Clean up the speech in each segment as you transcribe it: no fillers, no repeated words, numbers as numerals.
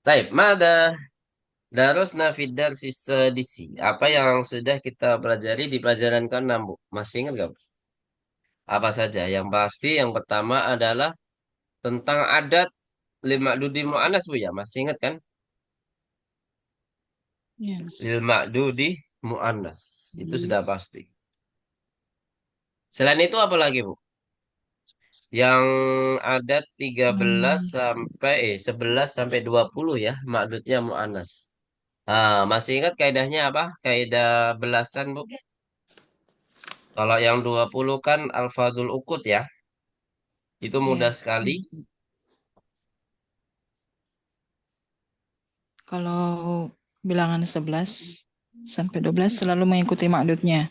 Baik, Mada Darusna fid darsi sedisi. Apa yang sudah kita pelajari di pelajaran ke-6, Bu? Masih ingat gak, Bu? Apa saja? Yang pasti yang pertama adalah tentang adat lil ma'dudi mu'annas, Bu ya. Masih ingat kan? Ya. Lil ma'dudi mu'annas. Itu Hmm. sudah pasti. Selain itu apa lagi, Bu? Yang adat 13 Hmm. sampai 11 sampai 20 ya, ma'dudnya mu'annas. Masih ingat kaidahnya apa? Kaidah belasan, Bu. Kalau yang 20 kan alfadul ukut ya. Itu mudah Ya. sekali. Kalau bilangan 11 sampai 12 selalu mengikuti makdudnya.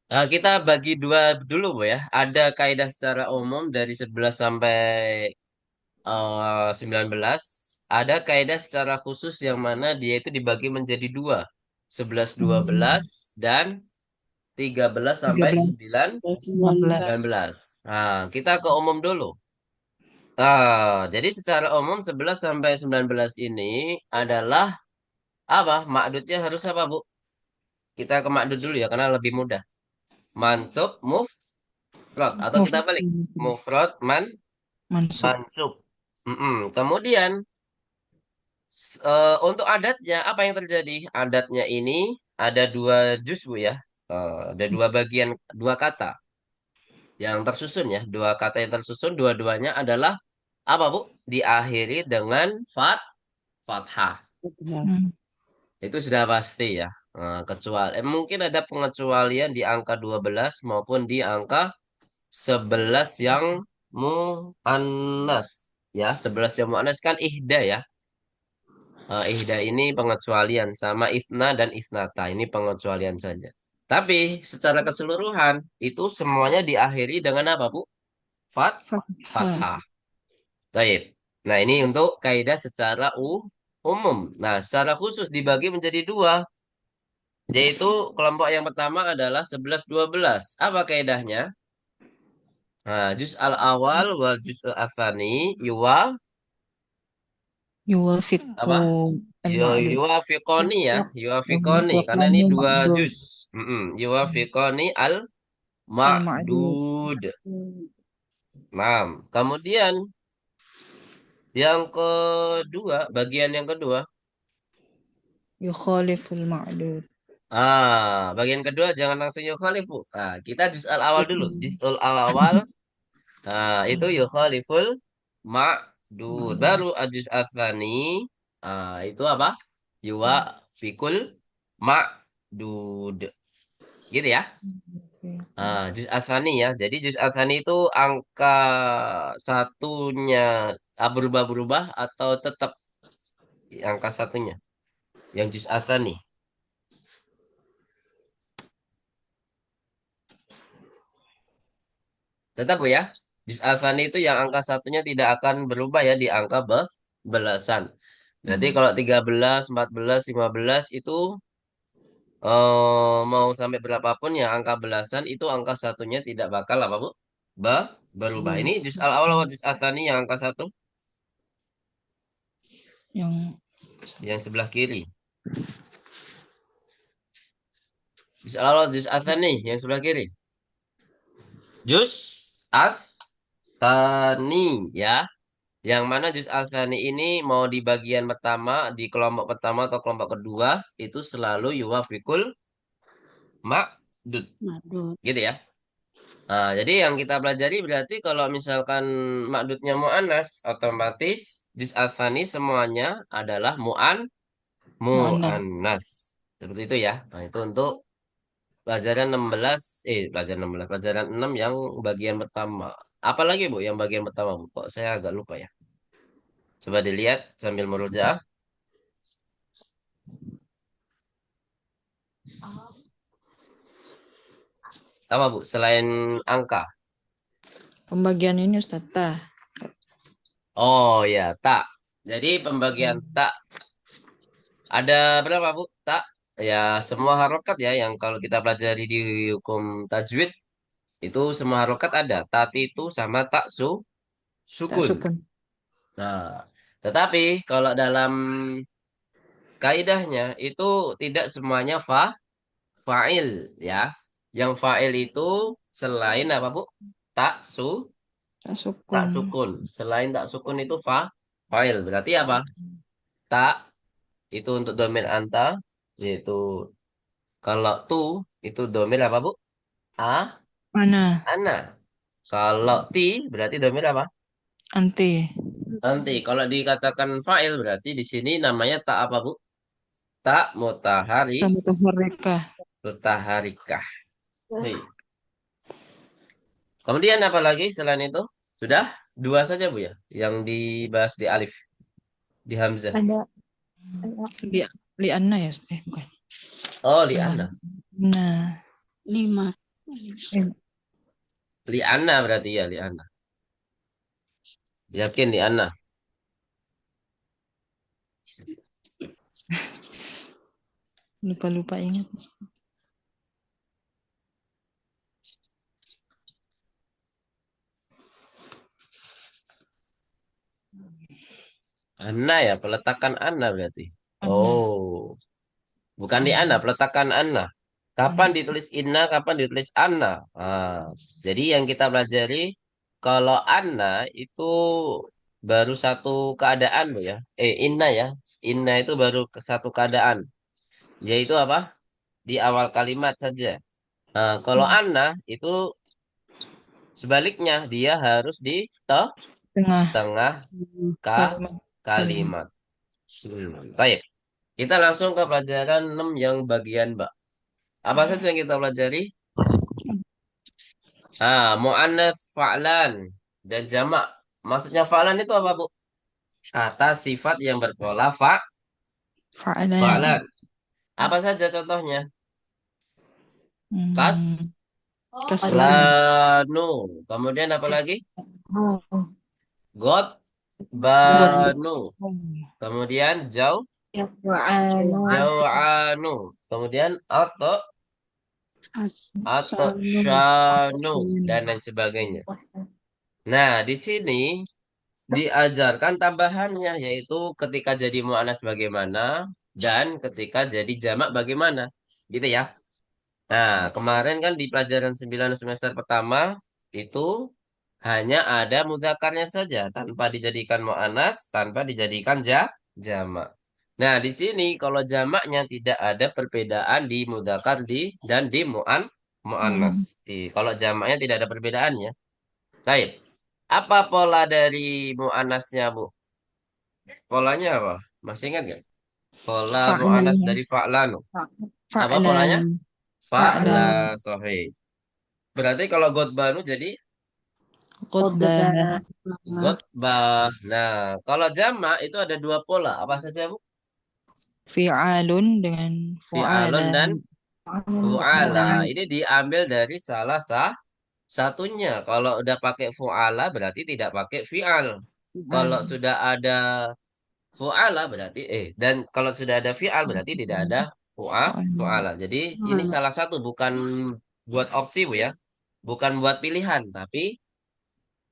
Kita bagi dua dulu, Bu ya. Ada kaidah secara umum dari 11 sampai 19. Ada kaidah secara khusus yang mana dia itu dibagi menjadi dua. 11 dua Hmm. belas dan 13 sampai 13, 9 15. 19. Kita ke umum dulu. Jadi secara umum 11 sampai 19 ini adalah apa? Makdudnya harus apa, Bu? Kita ke makdud dulu ya, karena lebih mudah. Mansub, mufrad. Atau kita Mufrad, balik. Mufrad, mansub. mansub. Kemudian, untuk adatnya, apa yang terjadi? Adatnya ini ada dua juz, Bu ya. Ada dua bagian, dua kata yang tersusun ya. Dua kata yang tersusun, dua-duanya adalah apa, Bu? Diakhiri dengan fathah. Hmm. Itu sudah pasti ya. Kecuali mungkin ada pengecualian di angka 12 maupun di angka 11 yang mu'annas. Ya, 11 yang mu'annas kan ihda ya. Ihda ini pengecualian sama ifna dan ifnata. Ini pengecualian saja. Tapi secara keseluruhan itu semuanya diakhiri dengan apa, Bu? Fathah. Fathah. Baik. Nah, ini untuk kaidah secara umum. Nah, secara khusus dibagi menjadi dua. Yaitu kelompok yang pertama adalah 11-12. Apa kaidahnya? Juz al-awal wal juz al-asani Yuwafiqu apa? al-ma'dud. Yuwafiqoni ya, yuwafiqoni karena ini Yuwafiqani dua ma'dud. juz. Yuwafiqoni Al-ma'dud. al-ma'dud. Nah, kemudian yang kedua, bagian yang kedua. Yukhaliful ma'dud. Bagian kedua jangan langsung yukhalif, Bu. Kita juz al-awal dulu. Juz al-awal. Itu yukhaliful ma'dud. Baru ajuz atsani. Itu apa? Yuwa fikul ma'dud. Gitu ya. Juz atsani ya. Jadi juz atsani itu angka satunya berubah-berubah atau tetap angka satunya. Yang juz atsani. Tetap Bu ya. Juz atsani itu yang angka satunya tidak akan berubah ya di angka belasan. Berarti kalau 13, 14, 15 itu mau sampai berapapun yang angka belasan itu angka satunya tidak bakal apa, Bu? Berubah. Ini juz al-awal atau juz al-tsani yang angka satu Yang yang sebelah kiri. Juz al-awal juz al-tsani yang sebelah kiri. Juz al-tsani ya. Yang mana juz al-tsani ini mau di bagian pertama, di kelompok pertama atau kelompok kedua itu selalu yuwafikul ma'dud. ma'dud. Gitu ya. Jadi yang kita pelajari berarti kalau misalkan makdudnya mu'annas, otomatis juz al-tsani semuanya adalah Mu'annas. mu'annas. Seperti itu ya. Nah, itu untuk pelajaran 16, pelajaran 16, pelajaran 6 yang bagian pertama. Apalagi Bu yang bagian pertama, Bu? Kok saya agak lupa ya. Coba dilihat sambil merujaah. Apa Bu? Selain angka. Pembagian ini Ustaz tah. Oh ya, tak. Jadi pembagian tak ada berapa, Bu? Tak. Ya, semua harokat ya yang kalau kita pelajari di hukum tajwid itu semua harokat ada. Tati itu sama tak Tak sukun. sukun. Nah, Tetapi kalau dalam kaidahnya itu tidak semuanya fa'il ya. Yang fa'il itu selain apa Bu? Tak su Tak tak sukun. sukun. Selain tak sukun itu fa'il. Berarti apa? Tak itu untuk domir anta yaitu kalau tu itu domir apa Bu? A Mana? ana. Kalau ti berarti domir apa? Anti. Nanti kalau dikatakan fa'il berarti di sini namanya tak apa Bu? Tak Kamu tuh mereka. mutaharikah. Hei. Kemudian apa lagi selain itu? Sudah dua saja Bu ya yang dibahas di alif, di hamzah. Ada Li, Liana ya? Bukan. Oh, li Nah, anna. nah. 5. Eh, Li anna berarti ya li anna. Yakin li anna. lupa-lupa ingat. Anna ya, peletakan anna berarti. Ana. Oh, bukan di anna, Ana. peletakan anna. Kapan Ana. ditulis inna, kapan ditulis anna. Jadi yang kita pelajari kalau anna itu baru satu keadaan Bu ya. Inna ya. Inna itu baru satu keadaan. Yaitu apa? Di awal kalimat saja. Kalau anna itu sebaliknya dia harus di Tengah tengah ka- kalimat. Kalimat. kalimat. Baik. Kita langsung ke pelajaran 6 yang bagian Mbak. Apa saja yang kita pelajari? Mu'annas fa'lan dan jamak. Maksudnya fa'lan itu apa, Bu? Kata sifat yang berpola Fa'alan. fa'lan. Apa saja contohnya? Hmm, kaslan. Kaslanu. Kemudian apa lagi? Oh, God. Gotbanu. Kemudian Yaqwa'anu jau'anu. Kemudian atau Asanu syanu dan lain sebagainya. Nah, di sini diajarkan tambahannya yaitu ketika jadi muannas bagaimana dan ketika jadi jamak bagaimana. Gitu ya. Nah, kemarin kan di pelajaran 9 semester pertama itu hanya ada mudzakarnya saja tanpa dijadikan muannas, tanpa dijadikan jamak. Nah, di sini kalau jamaknya tidak ada perbedaan di mudzakkar dan di muannas. Kalau jamaknya tidak ada perbedaannya. Baik. Apa pola dari muannasnya, Bu? Polanya apa? Masih ingat nggak? Pola mu'anas Fa'lan. dari fa'lanu. Apa Fa'lan. polanya? Fa'la Fa'lan. sahih. Berarti kalau gotbanu jadi Qutbah. gotbah. Nah, kalau jamak itu ada dua pola. Apa saja, Bu? Fi'alun dengan Fi'alun fu'ala. dan fu'ala. Fu'ala. Ini diambil dari salah satunya. Kalau udah pakai fu'ala berarti tidak pakai fi'al. Kalau Fi'al. sudah ada fu'ala berarti dan kalau sudah ada fi'al berarti tidak ada Fu'ala. fu'ala. Jadi ini salah satu bukan buat opsi Bu ya. Bukan buat pilihan, tapi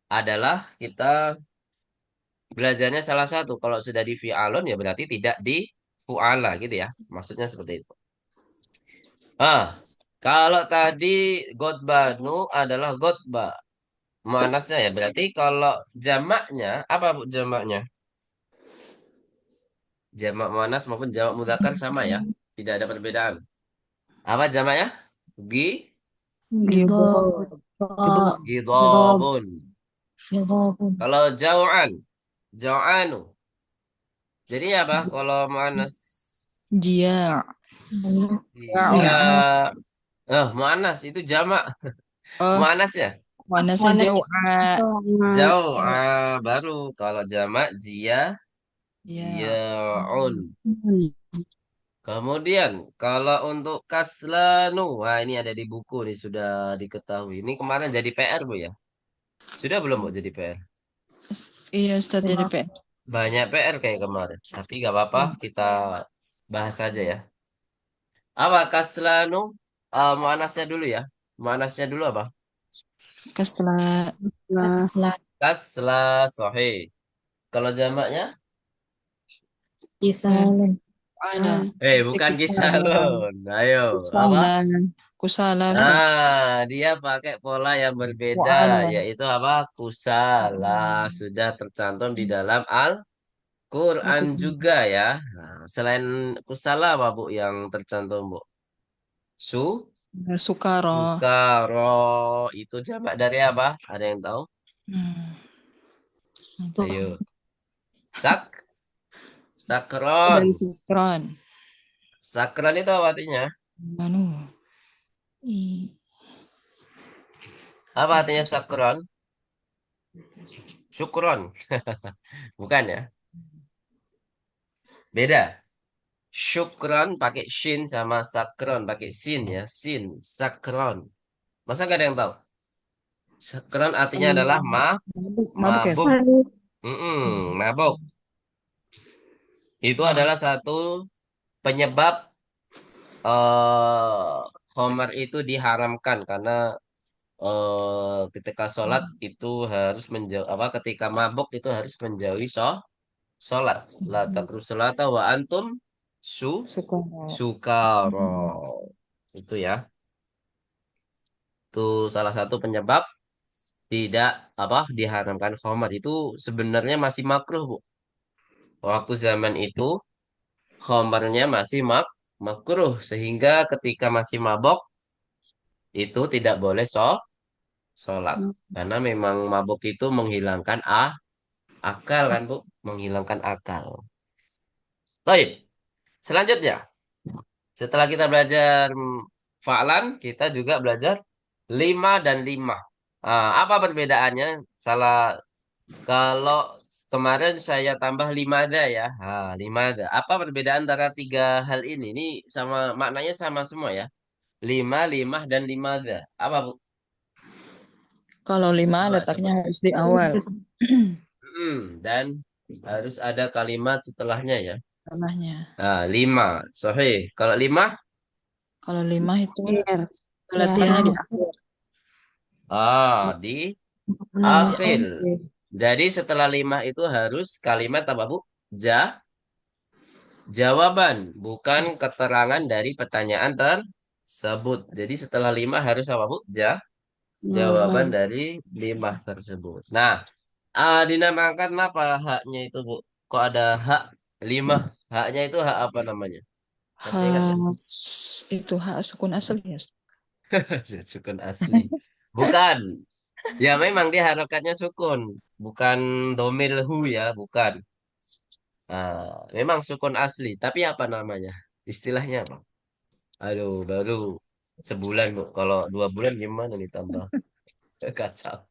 adalah kita belajarnya salah satu. Kalau sudah di fi'alun ya berarti tidak di fu'ala gitu ya. Maksudnya seperti itu. Ah, kalau tadi gotbanu adalah gotba. Manasnya ya berarti kalau jamaknya apa Bu jamaknya? Jamak muannas maupun jamak mudzakkar sama ya. Tidak ada perbedaan. Apa jamaknya? Gi Gidab Gidab. Gidab Gidabun. Gidabun Kalau jau'anu. Jadi apa? Kalau muannas Jia'. dia Ya'u. muannas itu jamak. Oh, Muannas ya? mana Mana saja sih Baru kalau jamak ya. jiaun. Kemudian kalau untuk kaslanu, wah ini ada di buku nih sudah diketahui. Ini kemarin jadi PR Bu ya? Sudah belum Bu jadi PR? Iya, Ustaz jadi P. Banyak PR kayak kemarin. Tapi gak apa-apa, kita bahas saja ya. Apa kaslanu? Muannasnya dulu ya. Muannasnya dulu apa? Kasla. Selat Kasla sohe. Kalau jamaknya? Kisalun. Ada. Bukan Kusala. Kisalun. Ayo, apa? Kusala. Kusala, Ustaz. Dia pakai pola yang berbeda, Wa'ala. yaitu apa? Kusala sudah tercantum di dalam Al-Quran Al-Quran. juga ya. Nah, selain kusala apa Bu yang tercantum Bu? Su, Sukaro. Sukaro itu jamak dari apa? Ada yang tahu? Hmm. Ayo, sak, Dari sakron. sukron. Sakron itu apa artinya? Anu. I. Apa artinya sakron? Syukron. Bukan ya? Beda. Syukron pakai shin sama sakron pakai sin ya. Sin, sakron. Masa nggak ada yang tahu? Sakron artinya adalah Mabuk, mabuk ya, mabuk. Ustaz? Mabuk. Itu adalah satu penyebab eh Homer itu diharamkan karena ketika sholat itu harus menjauh apa ketika mabuk itu harus menjauhi sholat. La takru sholata wa antum su Sukaro. sukaro. Itu ya. Itu salah satu penyebab tidak apa diharamkan khamar itu sebenarnya masih makruh Bu. Waktu zaman itu khamarnya masih makruh sehingga ketika masih mabok itu tidak boleh sholat karena memang mabok itu menghilangkan akal kan Bu, menghilangkan akal. Baik, selanjutnya setelah kita belajar fa'lan kita juga belajar lima dan lima. Apa perbedaannya? Salah Kalau kemarin saya tambah limada ya, limada. Apa perbedaan antara tiga hal ini? Ini sama maknanya sama semua ya. Lima, limah, dan limada. Apa Bu? Kalau 5 Coba letaknya sebut. harus di awal. Dan harus ada kalimat setelahnya ya. Tanahnya. Lima. Sahih. Kalau lima, Kalau 5 itu Akhir. letaknya di Ya. akhir. di Di akhir. akhir. Jadi setelah lima itu harus kalimat apa Bu? Jawaban, bukan keterangan dari pertanyaan tersebut. Jadi setelah lima harus apa, Bu? Jawaban Jawaban. dari lima tersebut. Nah, dinamakan apa haknya itu, Bu? Kok ada hak lima? Haknya itu hak apa namanya? Masih ingat nggak? Has, itu hak sukun asli ya. Sukun asli. Bukan. Ya memang dia harokatnya sukun. Bukan domil hu ya, bukan. Memang sukun asli. Tapi apa namanya? Istilahnya apa? Aduh, baru sebulan Bu. Kalau 2 bulan gimana nih tambah kacau.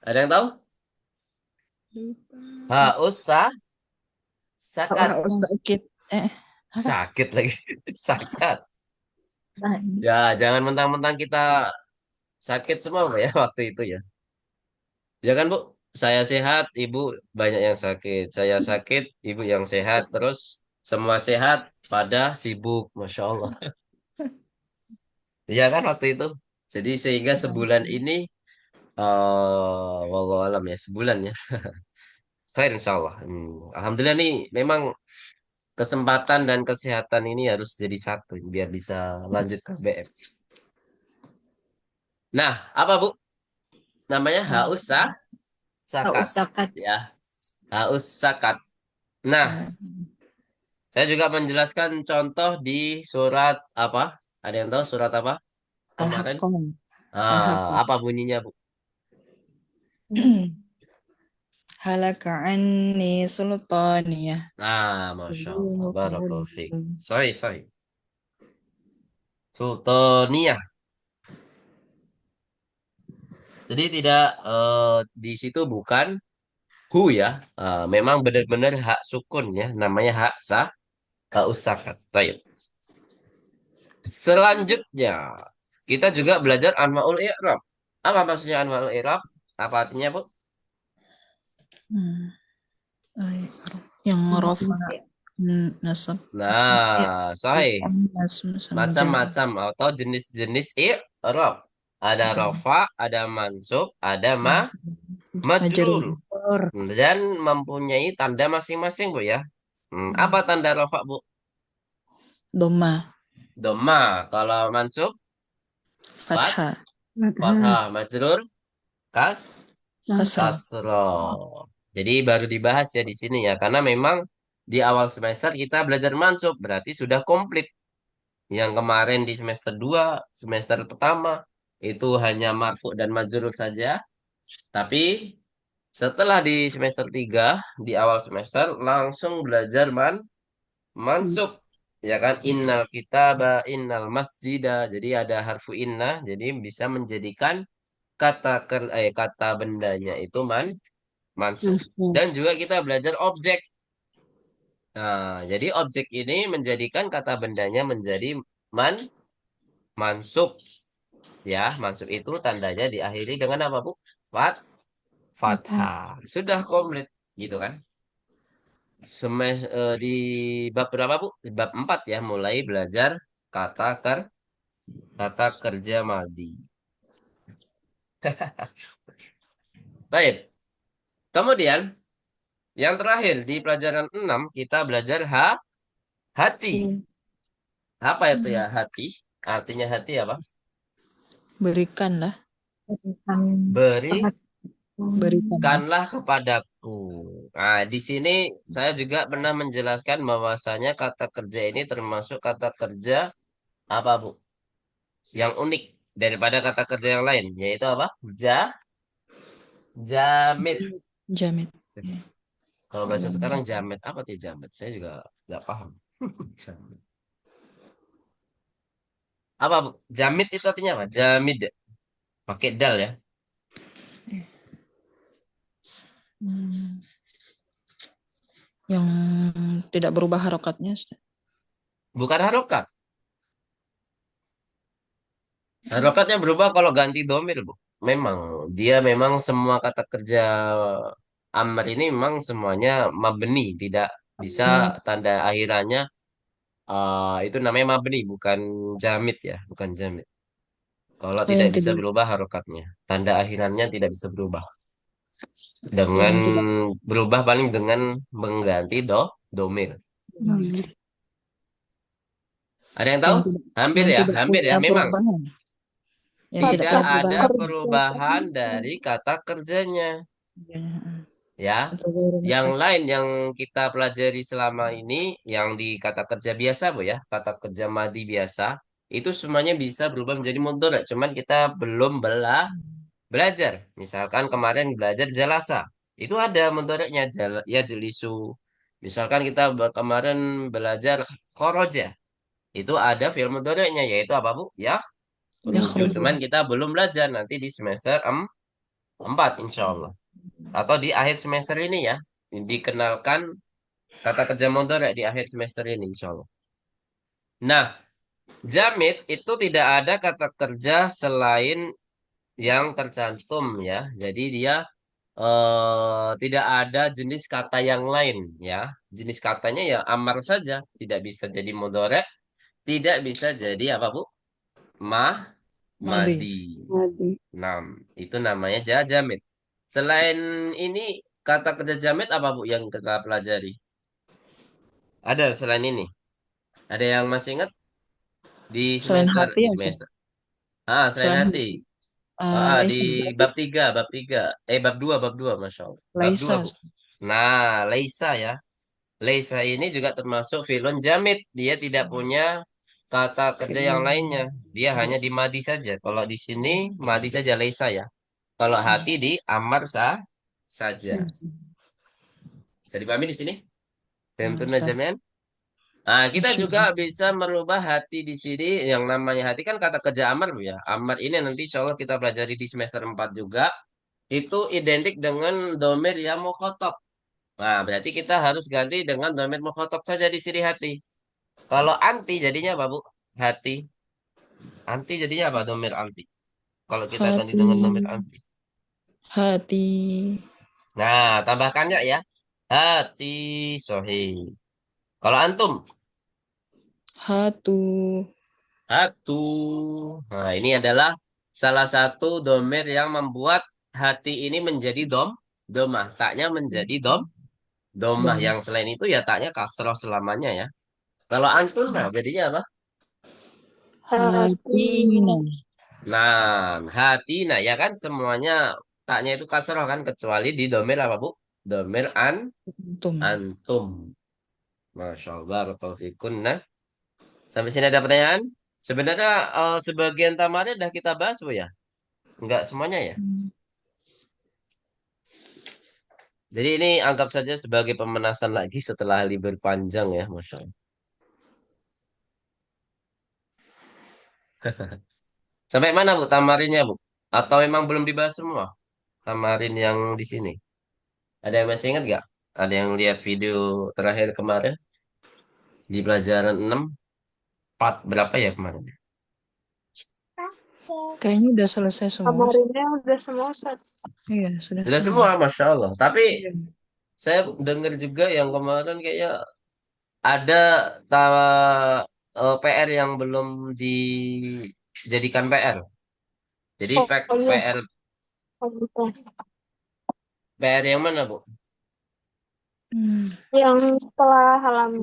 Ada yang tahu? Usah sakat. Hak sakit. Apa? Sakit lagi. Sakat. Nah, Ya, jangan mentang-mentang kita sakit semua Bu, ya waktu itu ya. Ya kan Bu? Saya sehat, ibu banyak yang sakit. Saya sakit, ibu yang sehat. Terus semua sehat pada sibuk. Masya Allah. Iya kan waktu itu. Jadi sehingga sebulan ini, wallahu alam ya, sebulan ya. Khair insya Allah. Alhamdulillah nih memang kesempatan dan kesehatan ini harus jadi satu biar bisa lanjut ke BM. Nah, apa Bu? Namanya haus tak sakat usah kat. ya. Haus sakat. Nah, saya juga menjelaskan contoh di surat apa? Ada yang tahu surat apa kemarin? Al-Haqqah. Al-Haqqah. Apa bunyinya Bu? Halaka anni sultaniyah. Masya Allah. Barakallahu fiik. Sorry, sorry. Sultaniyah. Jadi tidak di situ bukan hu ya. Memang benar-benar hak sukun ya. Namanya hak usakat. Baik. Selanjutnya kita juga belajar anwaul i'rab. Apa maksudnya anwaul i'rab? Apa artinya, Bu? Hmm. Ay, yang rofa nasab Nah, sahih. nasab sama jar. Macam-macam atau jenis-jenis i'rab. Ada rofa, ada mansub, ada majrur. dan mempunyai tanda masing-masing, Bu ya. Apa tanda rofa, Bu? Doma. Doma. Kalau mansub, fat, Fathah. fathah, majrur, kas, Kasrah. kasro. Jadi baru dibahas ya di sini ya, karena memang di awal semester kita belajar mansub, berarti sudah komplit. Yang kemarin di semester 2 semester pertama, itu hanya marfu dan majrur saja. Tapi setelah di semester 3 di awal semester, langsung belajar mansub. Ya kan, innal kitaba, innal masjida. Jadi ada harfu inna, jadi bisa menjadikan kata bendanya itu mansub. Dan juga kita belajar objek. Nah, jadi objek ini menjadikan kata bendanya menjadi man mansub. Ya, mansub itu tandanya diakhiri dengan apa, Bu? Fat, fathah. Sudah komplit, gitu kan? Di bab berapa, Bu? Di bab 4 ya, mulai belajar kata ker kata kerja madi. Baik. Kemudian yang terakhir di pelajaran 6 kita belajar hati. Apa itu ya hati? Artinya hati apa? Berikanlah. Berikanlah Berikan. kepadaku. Nah, di sini saya juga pernah menjelaskan bahwasanya kata kerja ini termasuk kata kerja apa, Bu? Yang unik daripada kata kerja yang lain, yaitu apa? Jamit. Jamit. Kalau bahasa sekarang jamet apa tuh jamet? Saya juga nggak paham. Jamit. Apa, Bu? Jamit itu artinya apa? Jamid. Pakai dal ya. Hmm, Yang tidak berubah harokatnya, Ustaz. Bukan harokat. Harokatnya berubah kalau ganti domir, Bu. Memang dia memang semua kata kerja amr ini memang semuanya mabni, tidak bisa tanda akhirannya itu namanya mabni, bukan jamid ya, bukan jamid. Kalau Oh, tidak yang bisa tidak, berubah harokatnya, tanda akhirannya tidak bisa berubah. kalau Dengan yang tidak, berubah paling dengan mengganti domir. Ada yang tahu? yang tidak, Hampir yang ya, tidak hampir ya. punya Memang perubahan, yang tidak tidak punya ada perubahan. perubahan dari kata kerjanya. Ya, Ya, atau guru yang Ustaz. lain yang kita pelajari selama ini, yang di kata kerja biasa, Bu ya, kata kerja madi biasa, itu semuanya bisa berubah menjadi mudhari. Cuman kita belum belajar. Misalkan kemarin belajar jalasa, itu ada mudhari'nya, ya jelisu. Misalkan kita kemarin belajar khoroja, itu ada fi'il mudhari'nya, yaitu apa, Bu? Ya, Ya, ruju. Cuman kita belum belajar nanti di semester 4, insya Allah. Atau di akhir semester ini ya, dikenalkan kata kerja mudhari di akhir semester ini, insya Allah. Nah, jamid itu tidak ada kata kerja selain yang tercantum ya. Jadi dia tidak ada jenis kata yang lain ya. Jenis katanya ya amar saja, tidak bisa jadi mudhari, tidak bisa jadi apa, Bu? Mah Madi. madi. Nah, itu namanya jamid. Selain ini kata kerja jamid apa, Bu, yang kita pelajari? Ada selain ini? Ada yang masih ingat Selain hati di ya, Ustaz. semester? Selain Selain hati. hati. Di Laisa. bab 3. Bab 2, Masya Allah. Bab 2 Laisa, Bu. Ustaz. Nah, Laisa ya. Laisa ini juga termasuk filun jamid. Dia tidak punya kata kerja yang lainnya. Dia hanya di madi saja. Kalau di sini madi saja Laisa ya. Kalau hati di amar saja. Bisa dipahami di sini? Fahimtum Ustaz. jami'an? Nah, kita juga Insyaallah. bisa merubah hati di sini. Yang namanya hati kan kata kerja amar, Bu ya. Amar ini nanti insya Allah kita pelajari di semester 4 juga. Itu identik dengan domir yang mukhotob. Nah, berarti kita harus ganti dengan domir mukhotob saja di sini hati. Kalau anti jadinya apa, Bu? Hati. Anti jadinya apa? Domir anti. Kalau kita ganti Hati. dengan domir anti. Hati. Nah, tambahkannya ya. Hati sohi. Kalau antum, Hatu. hatu. Nah, ini adalah salah satu domir yang membuat hati ini menjadi domah. Taknya menjadi domah. Dom. Yang selain itu ya taknya kasroh selamanya ya. Kalau antun, nah jadinya apa? Hatina. Nah, hati, nah ya kan semuanya taknya itu kasroh kan, kecuali di domir apa Bu? Domir Tum. antum. Masya Allah, barakallahu fikun. Nah, sampai sini ada pertanyaan? Sebenarnya sebagian tamatnya udah kita bahas Bu ya? Enggak semuanya ya? Jadi ini anggap saja sebagai pemanasan lagi setelah libur panjang ya, Masya Allah. Sampai mana Bu tamarinnya Bu? Atau memang belum dibahas semua tamarin yang di sini? Ada yang masih ingat nggak? Ada yang lihat video terakhir kemarin di pelajaran 6 part berapa ya kemarin? Kayaknya udah selesai semua. Kemarinnya udah semua Ustaz. Iya, sudah Sudah semua. semua, Masya Allah. Tapi Iya. saya dengar juga yang kemarin kayaknya ada PR yang belum dijadikan PR. Jadi Oh, oh iya, PR oh, bukan. PR yang mana, Bu? Hmm, Yang setelah hati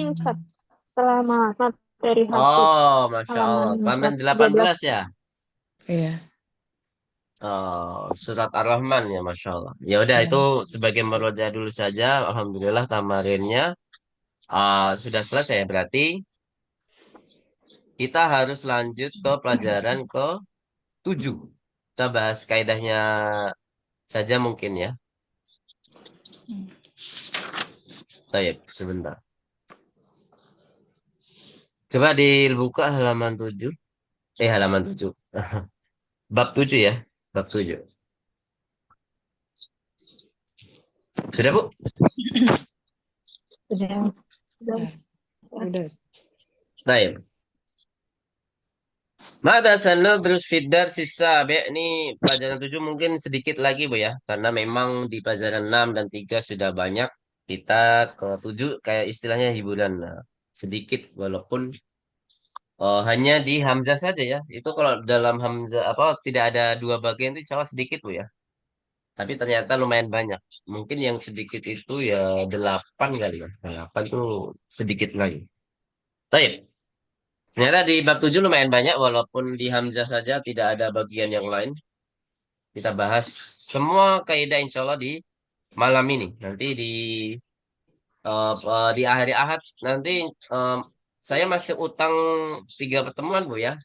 Latin. Ustaz, setelah materi hati Oh, Masya halaman Allah. Halaman 13. 18 ya? Iya. Oh, surat Ar-Rahman ya, Masya Allah. Ya udah Iya. itu sebagai meroja dulu saja. Alhamdulillah tamarinnya sudah selesai. Berarti kita harus lanjut ke pelajaran ke 7. Kita bahas kaidahnya saja mungkin ya. Saya sebentar. Coba dibuka halaman 7. Halaman 7. Bab 7 ya. Bab 7. Sudah, Bu? Sudah. Ya, udah. Baik. Mada sanadrus fiddar sisa be ini pelajaran 7 mungkin sedikit lagi Bu ya. Karena memang di pelajaran 6 dan 3 sudah banyak. Kita ke 7 kayak istilahnya hiburan. Nah, sedikit walaupun hanya di Hamzah saja ya. Itu kalau dalam Hamzah apa tidak ada dua bagian itu insya Allah sedikit Bu ya. Tapi ternyata lumayan banyak. Mungkin yang sedikit itu ya 8 kali ya. 8 itu sedikit lagi. Baik. Ternyata di bab 7 lumayan banyak walaupun di Hamzah saja tidak ada bagian yang lain. Kita bahas semua kaidah insya Allah di malam ini. Nanti di akhir ahad nanti eh, saya masih utang 3 pertemuan Bu ya.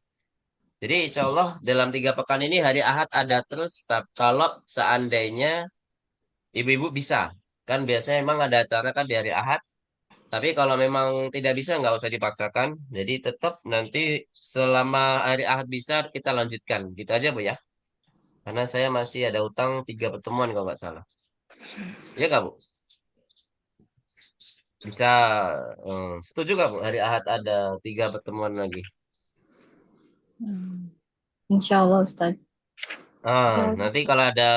Jadi insya Allah dalam 3 pekan ini hari ahad ada terus. Kalau seandainya ibu-ibu bisa. Kan biasanya memang ada acara kan di hari ahad. Tapi kalau memang tidak bisa nggak usah dipaksakan. Jadi tetap nanti selama hari ahad bisa kita lanjutkan. Gitu aja Bu ya. Karena saya masih ada utang 3 pertemuan kalau nggak salah. Iya nggak Bu? Bisa setuju nggak Bu? Hari ahad ada 3 pertemuan lagi. Hmm. Insya Allah Ustaz. Nanti kalau ada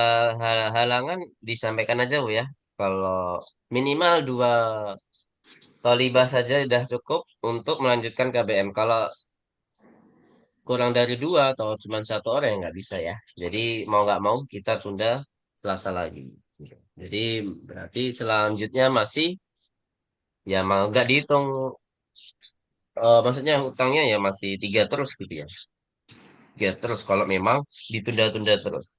halangan disampaikan aja Bu ya. Kalau minimal 2 tolibah saja sudah cukup untuk melanjutkan KBM. Kalau kurang dari 2 atau cuma 1 orang yang nggak bisa ya. Jadi mau nggak mau kita tunda Selasa lagi. Jadi berarti selanjutnya masih ya mau nggak dihitung. Maksudnya hutangnya ya masih 3 terus gitu ya. 3 terus kalau memang ditunda-tunda terus.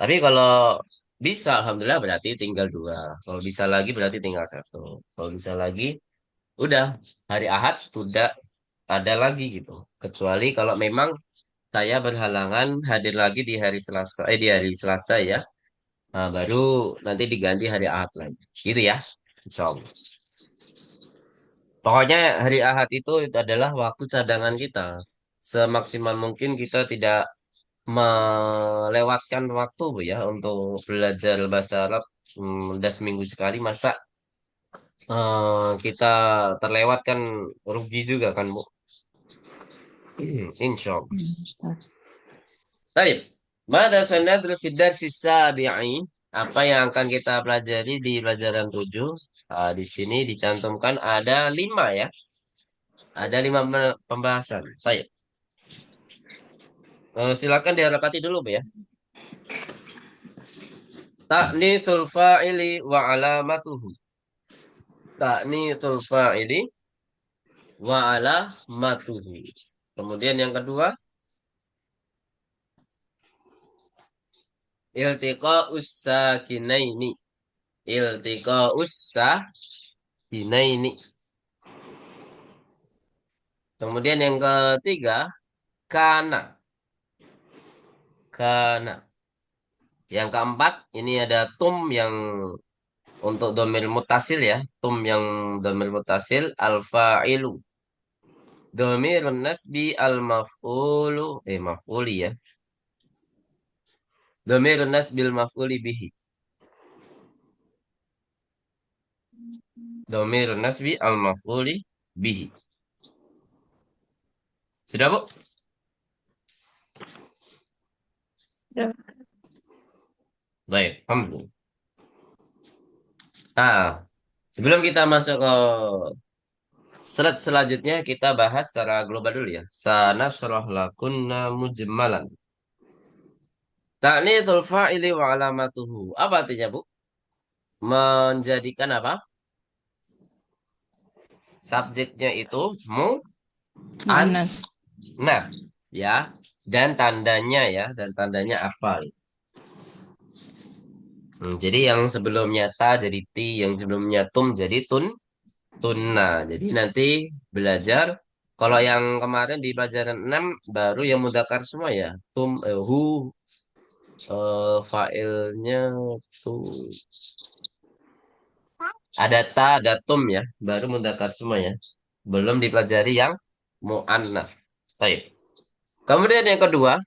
Tapi kalau bisa, alhamdulillah berarti tinggal 2. Kalau bisa lagi berarti tinggal 1. Kalau bisa lagi, udah hari Ahad sudah ada lagi gitu. Kecuali kalau memang saya berhalangan hadir lagi di hari Selasa ya. Nah, baru nanti diganti hari Ahad lagi. Gitu ya. Insya Allah. Pokoknya hari Ahad itu adalah waktu cadangan kita. Semaksimal mungkin kita tidak melewatkan waktu Bu ya untuk belajar bahasa Arab. Udah seminggu sekali masa kita terlewat kan rugi juga kan Bu. Insya Allah. Ustaz. Baik. Mada sanadru fid darsi sabi'i? Apa yang akan kita pelajari di pelajaran 7? Di sini dicantumkan ada 5 ya. Ada 5 pembahasan. Baik. Silakan diharapati dulu Bu ya. Ta'nitsul fa'ili wa alamatuhu. Ta'nitsul fa'ili wa alamatuhu. Kemudian yang kedua, iltiqa'us sakinaini. Iltiqa'us sakinaini. Kemudian yang ketiga, kana. Kana. Yang keempat, ini ada tum yang untuk domir mutasil ya. Tum yang domir mutasil, al-fa'ilu. Domirun nasbi al-maf'ulu. Maf'uli ya. Domirun nasbil maf'uli bihi. Domirun nasbi al-maf'uli bihi. Sudah, Bu? Ya. Baik, alhamdulillah. Nah, sebelum kita masuk ke slide selanjutnya, kita bahas secara global dulu ya. Sanasrah lakunna mujmalan. Ta'nitsul fa'ili wa alamatuhu. Apa artinya, Bu? Menjadikan apa? Subjeknya itu an Mu'annas. nah ya, dan tandanya ya, dan tandanya apa? Jadi yang sebelumnya ta jadi ti, yang sebelumnya tum jadi tunna. Jadi nanti belajar kalau yang kemarin di pelajaran 6 baru yang mudzakkar semua ya. Hu fa'ilnya tuh ada ta, ada tum ya, baru mudzakkar semua ya. Belum dipelajari yang muannats. Baik. Kemudian yang kedua,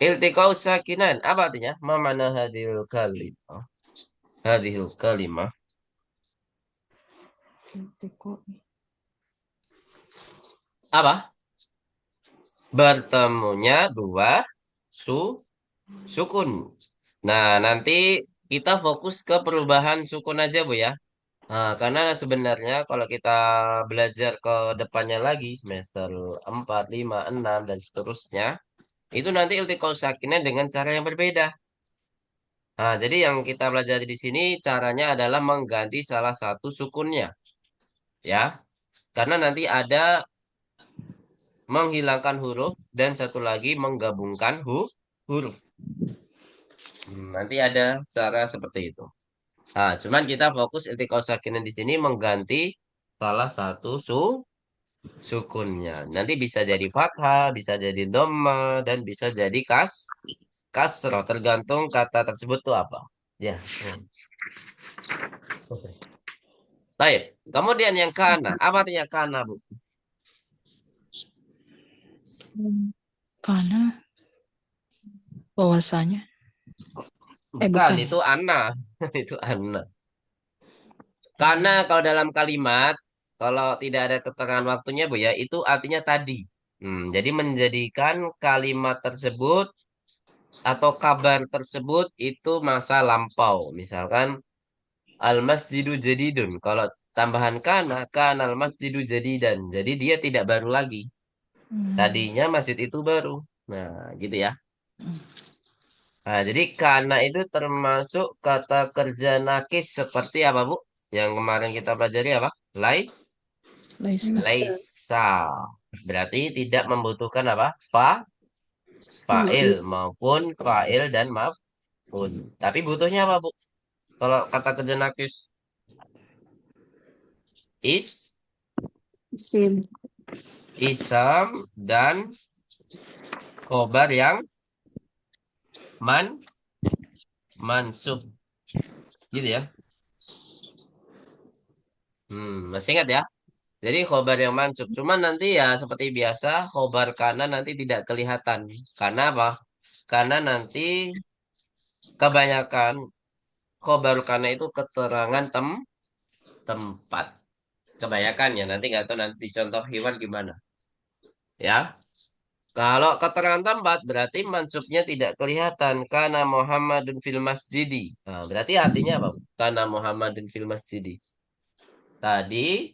iltiqau sakinan. Apa artinya? Ma mana hadhil kalimah? Hadhil kalimah. Apa? Bertemunya dua sukun. Nah, nanti kita fokus ke perubahan sukun aja, Bu ya. Nah, karena sebenarnya kalau kita belajar ke depannya lagi, semester 4, 5, 6, dan seterusnya, itu nanti iltiqau sakinah dengan cara yang berbeda. Nah, jadi yang kita pelajari di sini caranya adalah mengganti salah satu sukunnya, ya. Karena nanti ada menghilangkan huruf dan satu lagi menggabungkan huruf. Nanti ada cara seperti itu. Nah, cuman kita fokus iltiqau sakinah di sini mengganti salah satu sukunnya. Nanti bisa jadi fathah, bisa jadi dhamma, dan bisa jadi kasroh. Tergantung kata tersebut tuh apa. Ya. Oke. Baik. Kemudian yang kana. Apa artinya kana, Bu? Karena bahwasanya. Bukan, Bukan. itu ana. Itu ana. Karena kalau dalam kalimat, kalau tidak ada keterangan waktunya, Bu ya, itu artinya tadi. Jadi menjadikan kalimat tersebut atau kabar tersebut itu masa lampau. Misalkan al-masjidu jadidun. Kalau tambahan kana al-masjidu jadidan. Jadi dia tidak baru lagi. Tadinya masjid itu baru. Nah, gitu ya. Nah, jadi kana itu termasuk kata kerja nakis seperti apa, Bu? Yang kemarin kita pelajari apa? Laisa. Laisa. Berarti tidak membutuhkan apa? Fa'il maupun fa'il dan maf'ul. Tapi butuhnya apa, Bu? Kalau kata kerja nakis is, Sim. isam dan khobar yang man mansub. Gitu ya. Masih ingat ya? Jadi khobar yang mansub. Cuman nanti ya seperti biasa khobar kana nanti tidak kelihatan. Karena apa? Karena nanti kebanyakan khobar kana itu keterangan tempat. Kebanyakan ya. Nanti nggak tahu nanti contoh hewan gimana. Ya. Kalau keterangan tempat berarti mansubnya tidak kelihatan. Karena Muhammadun fil masjidi. Nah, berarti artinya apa? Karena Muhammadun fil masjidi. Tadi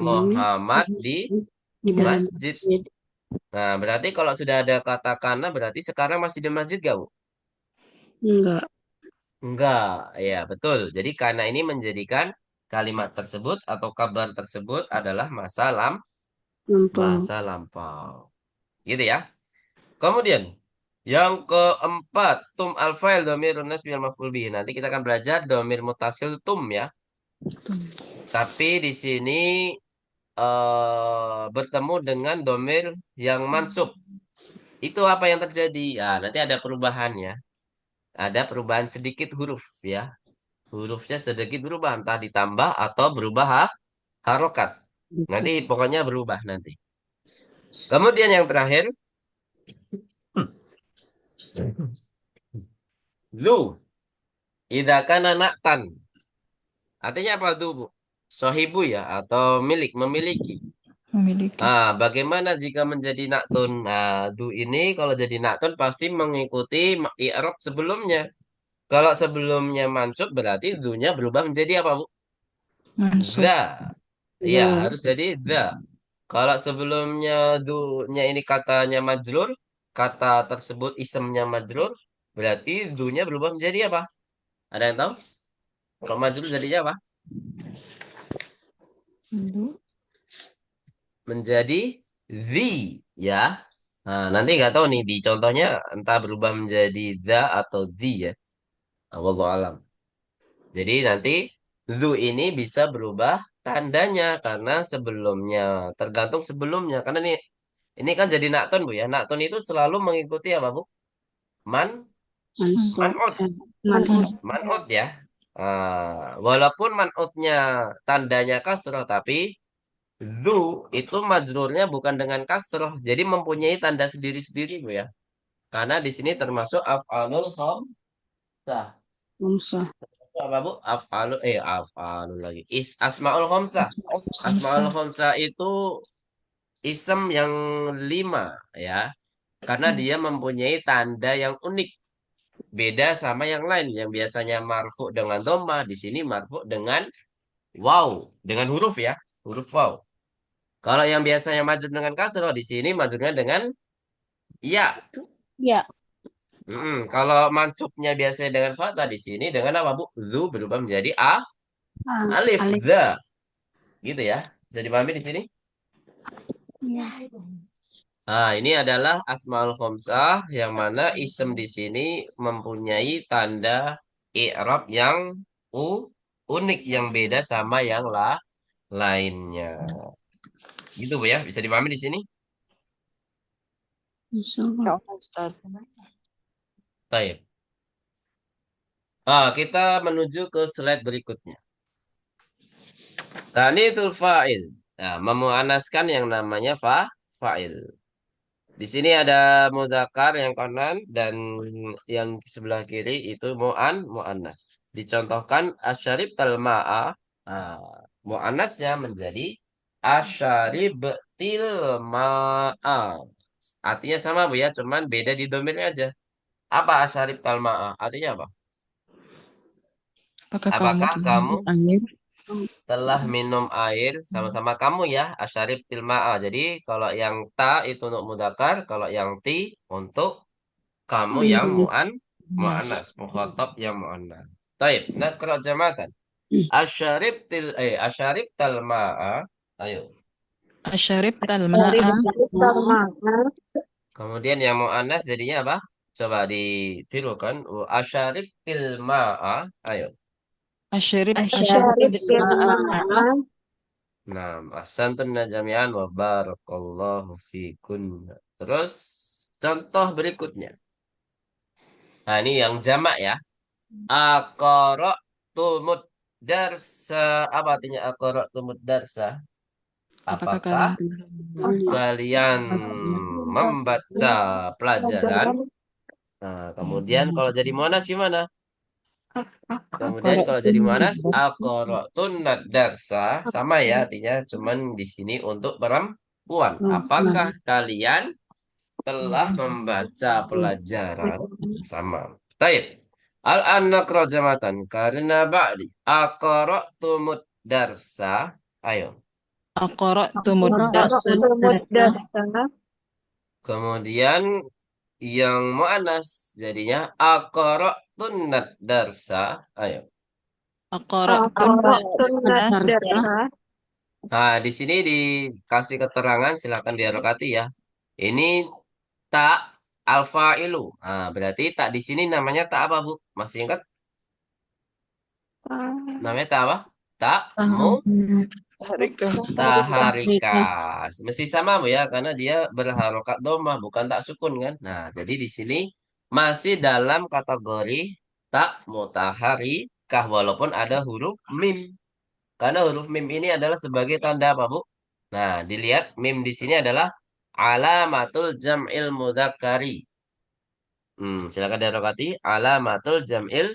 Muhammad di di dalam masjid. Nah, berarti kalau sudah ada kata kana berarti sekarang masih di masjid gak, Bu? enggak. Enggak, ya betul. Jadi karena ini menjadikan kalimat tersebut atau kabar tersebut adalah Lampau. masa lampau. Gitu ya. Kemudian yang keempat, tum al fa'il dhamirun nasbi al maf'ul bihi. Nanti kita akan belajar dhamir mutasil tum ya. Tapi di sini bertemu dengan dhamir yang mansub. Itu apa yang terjadi? Ya, nanti ada perubahannya. Ada perubahan sedikit huruf ya. Hurufnya sedikit berubah, entah ditambah atau berubah harokat. Nanti pokoknya berubah nanti. Kemudian yang terakhir, lu. Idza kana na'tan. Artinya apa tuh, Bu? Sohibu ya, atau milik, memiliki. Memiliki. Bagaimana jika menjadi naktun? Du ini kalau jadi naktun pasti mengikuti i'rab sebelumnya. Kalau sebelumnya mansub berarti dunya berubah menjadi apa, Bu? Mansub. Za. Iya, The. harus jadi za. Kalau sebelumnya dunya ini katanya majrur, kata tersebut isemnya majrur, berarti dunya berubah menjadi apa? Ada yang tahu? Kalau majrur jadinya apa? Lu. Menjadi the, ya. Nah, nanti nggak tahu nih di contohnya entah berubah menjadi the atau the ya. Wallahu alam. Jadi nanti the ini bisa berubah tandanya karena sebelumnya tergantung sebelumnya karena ini kan jadi nakton Bu ya. Nakton itu selalu mengikuti apa Bu? Man Mansop. manut Manut. manut ya. Walaupun manutnya tandanya kasroh tapi zu itu majrurnya bukan dengan kasroh, jadi mempunyai tanda sendiri-sendiri Bu ya. Karena di sini termasuk af'alul khamsah. Mamsah. Apa Bu? Af'alul lagi. Asmaul khamsah. Asmaul Asmaul khamsah. khamsah itu isem yang 5 ya. Karena dia mempunyai tanda yang unik. Beda sama yang lain yang biasanya marfu dengan dhamma, di sini marfu dengan waw, dengan huruf ya, huruf waw. Kalau yang biasanya majrur dengan kasroh, di sini majrurnya dengan ya. Ya. Kalau mansubnya biasanya dengan fathah, di sini dengan apa Bu? Zu berubah menjadi alif, Alif. the, gitu ya. Bisa dipahami di sini? Ya. Ini adalah asmaul khamsah yang mana isem di sini mempunyai tanda i'rab yang unik yang beda sama yang lainnya. Gitu Bu ya, bisa dipahami di sini? Insyaallah. Ya Allah, Ustaz. Baik. Kita menuju ke slide berikutnya. Tanitul fa'il. Nah, memuannaskan yang namanya fa'il. Di sini ada mudzakkar yang kanan dan yang di sebelah kiri itu muannas. Dicontohkan asyarib talma'a. Muannasnya menjadi asyarib tilma'a. Artinya sama Bu ya, cuman beda di domirnya aja. Apa asyarib talma'a? Artinya apa? Apakah kamu Apakah telah kamu minum air? telah minum air sama-sama kamu ya asyarib tilma'a. Jadi kalau yang ta itu untuk mudakar, kalau yang ti untuk kamu yang Muannas. muannas, Yes. mukhatab yang muannas. Taib, nakra jamatan. Asyarib talma'a. Ayo. Asyarib Dari talma'a. sama. Kemudian yang muannas jadinya apa? Coba ditirukan. Asyarib tilma'a. Ayo. Asyarib Asyarif talma'a. firman. Nah, ahsantun jami'an wa barakallahu fikun. Terus contoh berikutnya. Nah, ini yang jamak ya. Aqara tumud darsa. Apa artinya aqara tumud darsa? Apakah Apakah kalian telah kalian membaca pelajaran? Nah, kemudian kalau jadi muannas gimana? Kemudian Aqara kalau jadi tumud muannas darsa? aqaratun darsa sama ya artinya cuman di sini untuk perempuan. Apakah kalian telah membaca pelajaran sama? Baik. Al-anna jamatan karena ba'di aqaratumud darsa. Ayo. Aqara tumud darsa. Kemudian yang mu'anas jadinya aqara tunat darsa. Ayo. Aqra'tum Tunat darsa. darsa. Nah, di sini dikasih keterangan, silakan diharokati ya. Ini tak alfa ilu. Nah, berarti tak di sini namanya tak apa, Bu? Masih ingat? Namanya tak apa? Tak Harika. mutaharika. Mesti sama, Bu ya, karena dia berharokat domah, bukan tak sukun kan? Nah, jadi di sini masih dalam kategori tak mutaharikah, walaupun ada huruf mim. Karena huruf mim ini adalah sebagai tanda apa, Bu? Nah, dilihat mim di sini adalah alamatul jam'il mudzakkari. Silakan diharokati alamatul jam'il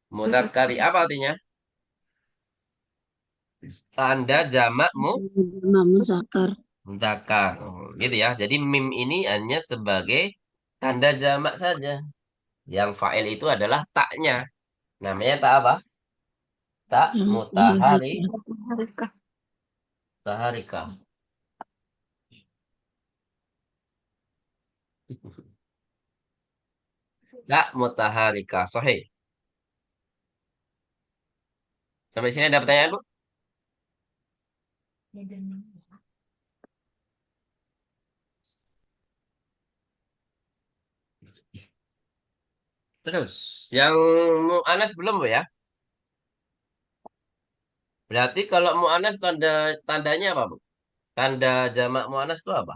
mudzakkari. Apa artinya? Tanda jamak Muzakkar. mudzakkar. Gitu ya. Jadi mim ini hanya sebagai tanda jamak saja. Yang fa'il itu adalah taknya. Namanya tak apa? Tak Harika. mutaharika. Tak mutaharika. Sahih. Sampai sini ada pertanyaan, Bu? Terus, yang mu'anas belum, Bu ya? Berarti kalau mu'anas tandanya apa, Bu? Tanda jamak mu'anas itu apa?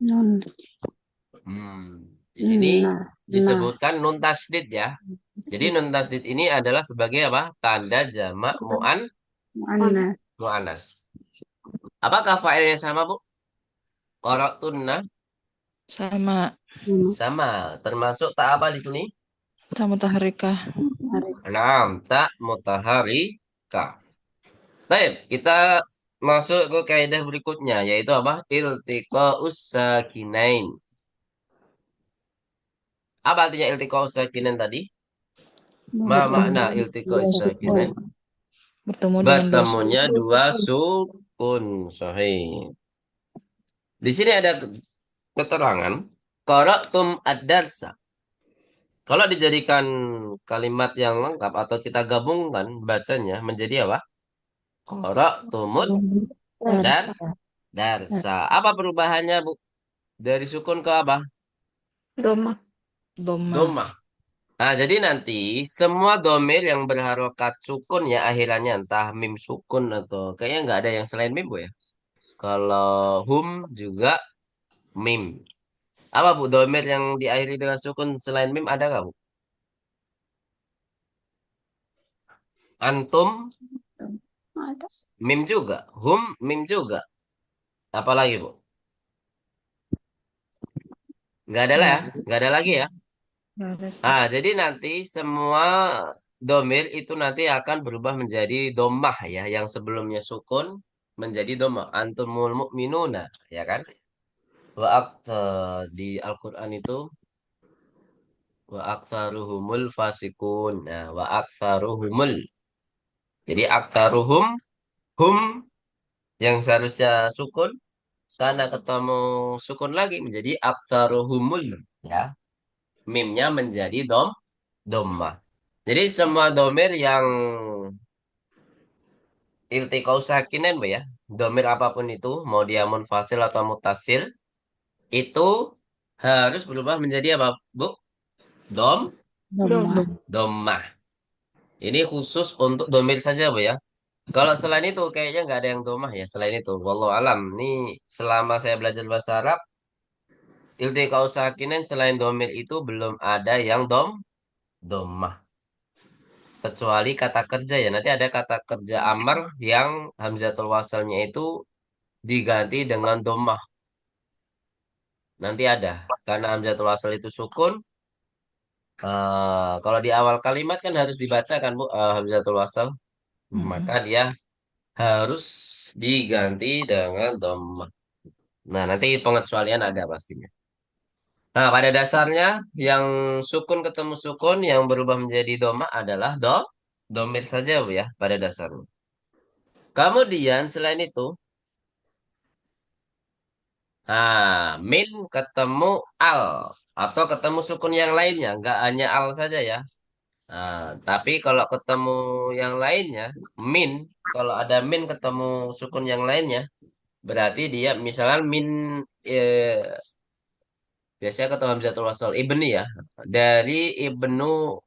Nun. Di sini Nah. Nah. disebutkan nun tasdid ya. Jadi nun tasdid ini adalah sebagai apa? Tanda jamak Mana? mu'anas. Apakah failnya sama, Bu? Qara'tunna Sama. sama. Termasuk tak apa di sini? Tak mutaharika. Naam, tak mutaharika. Baik, kita masuk ke kaidah berikutnya yaitu apa? Iltiqa'us sakinain. Apa artinya iltiqa'us sakinain tadi? Ma makna iltiqa'us sakinain? Bertemu dengan dua Bertemunya dua sukun. Sahih. Di sini ada keterangan qara'tum ad-darsa. Kalau dijadikan kalimat yang lengkap atau kita gabungkan bacanya menjadi apa? Qara'tumud dar darsa. Apa perubahannya, Bu? Dari sukun ke apa? Doma. doma. Doma. Nah, jadi nanti semua domir yang berharokat sukun ya akhirannya entah mim sukun atau kayaknya nggak ada yang selain mim, Bu ya. Kalau hum juga mim. Apa, Bu? Domir yang diakhiri dengan sukun selain mim ada nggak, Bu? Antum Ada. mim juga. Hum mim juga. Apalagi, Bu? Nggak ada lah Nggak ya. Nggak ada lagi ya. nggak ada. Ah, jadi nanti semua domir itu nanti akan berubah menjadi domah ya. Yang sebelumnya sukun menjadi domah. Antumul mu'minuna. Ya kan? Di Al-Quran itu wa aktsaruhumul fasikun. Nah, wa aktsaruhumul. Jadi aktsaruhum hum yang seharusnya sukun karena ketemu sukun lagi menjadi aktsaruhumul ya. Mimnya menjadi domah. Jadi semua domir yang iltiqau sakinen, Bu ya. Domir apapun itu, mau dia munfasil atau mutasil, itu harus berubah menjadi apa, Bu? Dom, Doma. domah. Ini khusus untuk domir saja, Bu ya. Kalau selain itu kayaknya nggak ada yang domah ya. Selain itu, wallahu alam. Ini selama saya belajar bahasa Arab, iltiqau sakinen selain domir itu belum ada yang domah. Kecuali kata kerja ya. Nanti ada kata kerja amar yang hamzatul wasalnya itu diganti dengan domah. Nanti ada. Karena hamzatul wasal itu sukun. Kalau di awal kalimat kan harus dibaca kan, Bu, hamzatul wasal. Maka Mm-mm. dia harus diganti dengan domah. Nah, nanti pengecualian ada pastinya. Nah, pada dasarnya yang sukun ketemu sukun yang berubah menjadi domah adalah domir saja, Bu ya, pada dasarnya. Kemudian selain itu, min ketemu al. atau ketemu sukun yang lainnya, nggak hanya al saja ya. Nah, tapi kalau ketemu yang lainnya, min, kalau ada min ketemu sukun yang lainnya, berarti dia misalnya min, eh, biasanya ketemu hamzatul wasl ibni ya, dari ibnu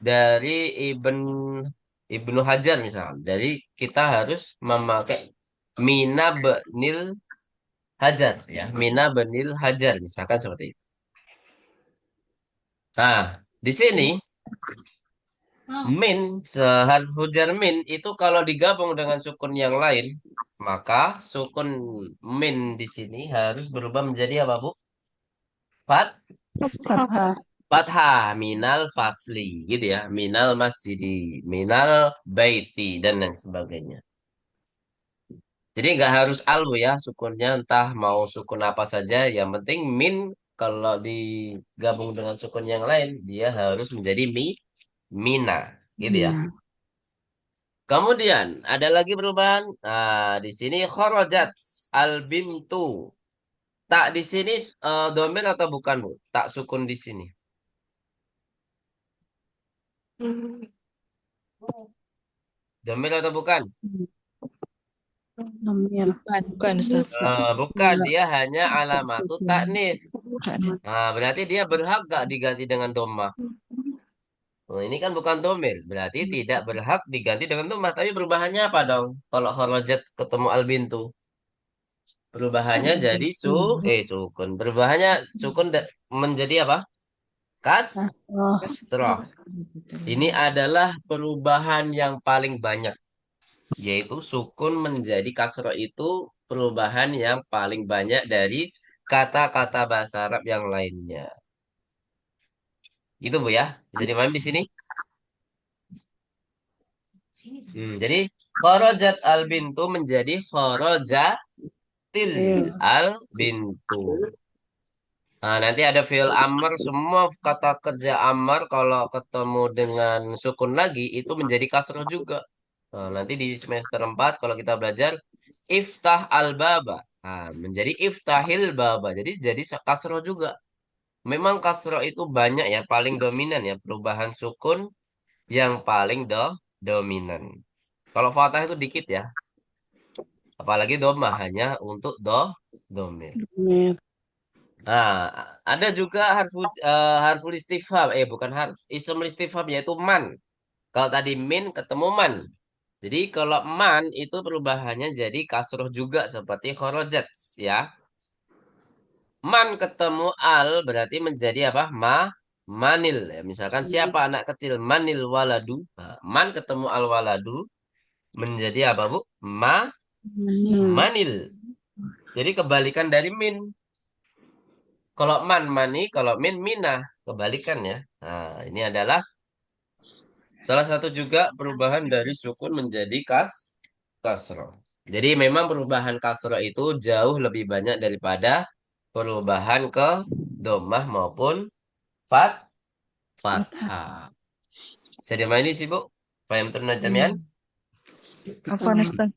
dari ibn ibnu Hajar misalnya. Jadi kita harus memakai mina benil Hajar ya, mina benil Hajar misalkan seperti itu. Nah, di sini min, seharfu jar min itu kalau digabung dengan sukun yang lain, maka sukun min di sini harus berubah menjadi apa, Bu? Fat, Fathah. fathah, minal fasli, gitu ya. Minal masjidi, minal baiti, dan lain sebagainya. Jadi nggak harus alu ya sukunnya, entah mau sukun apa saja. Yang penting min kalau digabung dengan sukun yang lain, dia harus menjadi mina, gitu ya. Nah, Kemudian ada lagi perubahan. Nah, di sini kharajat al bintu. Tak di sini domir atau bukan, Bu? Tak sukun di sini. Domir atau bukan? Domir. Bukan Ustaz. Bukan, Enggak. dia hanya Tak alamatu sukun. taknif. Bukan. Nah, berarti dia berhak gak diganti dengan domah? Oh, ini kan bukan domir, berarti tidak berhak diganti dengan domah. Tapi perubahannya apa dong? Kalau kharajat ketemu al bintu. Perubahannya jadi sukun. Perubahannya sukun menjadi apa? Oh, Kasroh. Ini adalah perubahan yang paling banyak, yaitu sukun menjadi kasroh itu perubahan yang paling banyak dari kata-kata bahasa Arab yang lainnya. Itu Bu ya, bisa dimahami di sini. Jadi kharajat al bintu menjadi kharajatil iya. al bintu. Nah, nanti ada fi'il amr, semua kata kerja amr kalau ketemu dengan sukun lagi itu menjadi kasroh juga. Nah, nanti di semester 4 kalau kita belajar iftah al-baba. Nah, menjadi iftahil baba. Jadi kasroh juga. Memang kasroh itu banyak ya, paling dominan ya, perubahan sukun yang paling dominan. Kalau fathah itu dikit ya, apalagi domah hanya untuk domir. Domir. Nah, ada juga harful istifham, bukan harf, ism istifham yaitu man. Kalau tadi min ketemu man. Jadi kalau man itu perubahannya jadi kasroh juga seperti kharajat ya. Man ketemu al berarti menjadi apa? Manil ya. Misalkan siapa anak kecil manil waladu. Nah, man ketemu al waladu menjadi apa, Bu? Manil. Manil. Jadi kebalikan dari min. Kalau man mani, kalau min mina, kebalikan ya. Nah, ini adalah salah satu juga perubahan dari sukun menjadi kasroh. Jadi memang perubahan kasroh itu jauh lebih banyak daripada perubahan ke domah maupun fat Fathah. fathah. Bisa dimaini sih, Bu? Faham terna jami'an? Afwan Ustaz.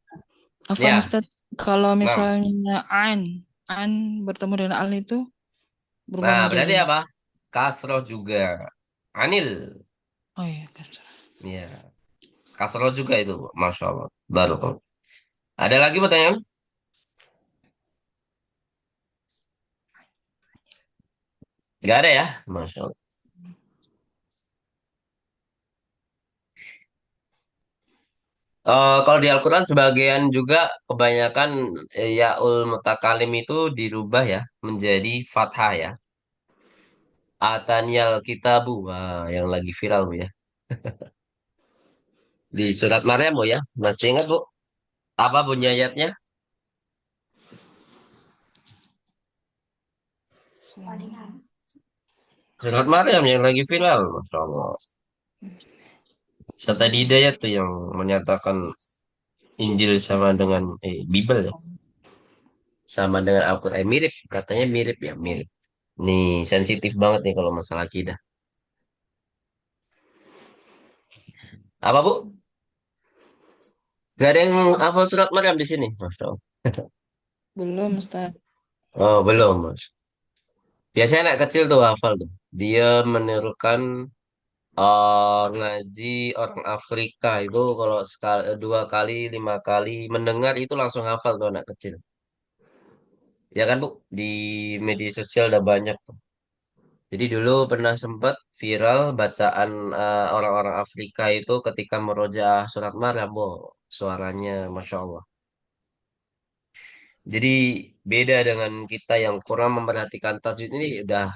Afwan Ya, Ustaz. Kalau nah. misalnya an bertemu dengan al itu berubah Nah, menjadi berarti apa? Kasroh juga. Anil. oh iya kasar. Ya, kasroh juga itu, Bu. Masya Allah. Baru. Ada lagi pertanyaan? Nggak ada ya? Masya Allah. Kalau di Al-Quran sebagian juga kebanyakan yaul mutakalim itu dirubah ya menjadi fathah ya. Atanial kitabu, wah, yang lagi viral Bu ya. Di surat Maryam Bu ya. Masih ingat Bu? Apa bunyi ayatnya? Surat Maryam yang lagi viral. Masya Allah. Tadi Hidayat tuh yang menyatakan Injil sama dengan Bible ya. Sama dengan Al-Quran. Mirip. Katanya mirip ya. Mirip. Nih sensitif banget nih kalau masalah akidah. Apa Bu? Gak ada yang hafal surat Maryam di sini. Masya Allah. Belum Ustaz. Oh, belum, Mas. Biasanya anak kecil tuh hafal tuh. Dia menirukan ngaji orang Afrika itu kalau sekali, dua kali, lima kali mendengar itu langsung hafal tuh anak kecil. Ya kan Bu? Di media sosial udah banyak tuh. Jadi dulu pernah sempat viral bacaan orang-orang Afrika itu ketika merojaah surat Maryam, bu, suaranya Masya Allah. Jadi beda dengan kita yang kurang memperhatikan tajwid ini udah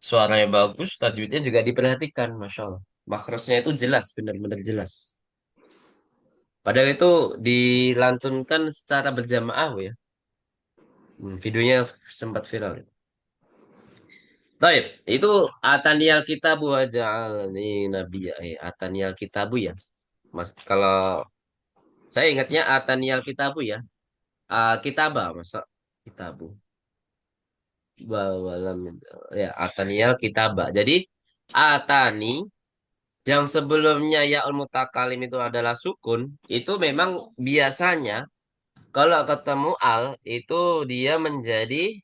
suaranya bagus, tajwidnya juga diperhatikan, Masya Allah. Makrosnya itu jelas, benar-benar jelas. Padahal itu dilantunkan secara berjamaah, Bu, ya. Videonya sempat viral. Baik, itu Ataniyal Kitabu aja nih Nabi ya. Ataniyal Kitabu ya. Mas, kalau saya ingatnya Ataniyal Kitabu ya. Kitabah, masa Kitabu. Bawalam ya Ataniyal Kitabah. Jadi Atani yang sebelumnya yaul mutakalim itu adalah sukun, itu memang biasanya kalau ketemu al itu dia menjadi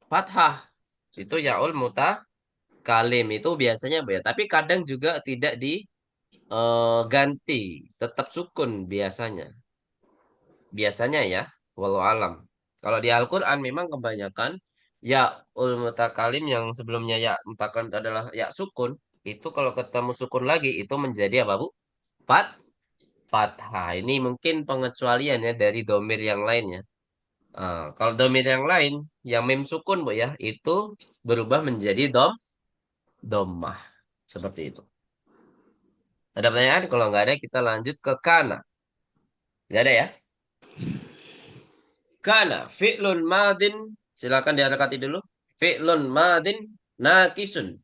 fathah. Itu yaul mutakalim itu biasanya ya. Tapi kadang juga tidak diganti, tetap sukun biasanya. Biasanya ya, walau alam. Kalau di Al-Quran memang kebanyakan ya ul mutakalim yang sebelumnya ya mutakalim adalah ya sukun. Itu kalau ketemu sukun lagi itu menjadi apa Bu? Fat, fathah. Ini mungkin pengecualian ya dari domir yang lainnya. Kalau domir yang lain, yang mim sukun Bu ya, itu berubah menjadi dommah. Seperti itu. Ada pertanyaan? Kalau nggak ada kita lanjut ke kana. Nggak ada ya? Kana fi'lun madin. Silakan diharakati dulu. Fi'lun madin nakisun.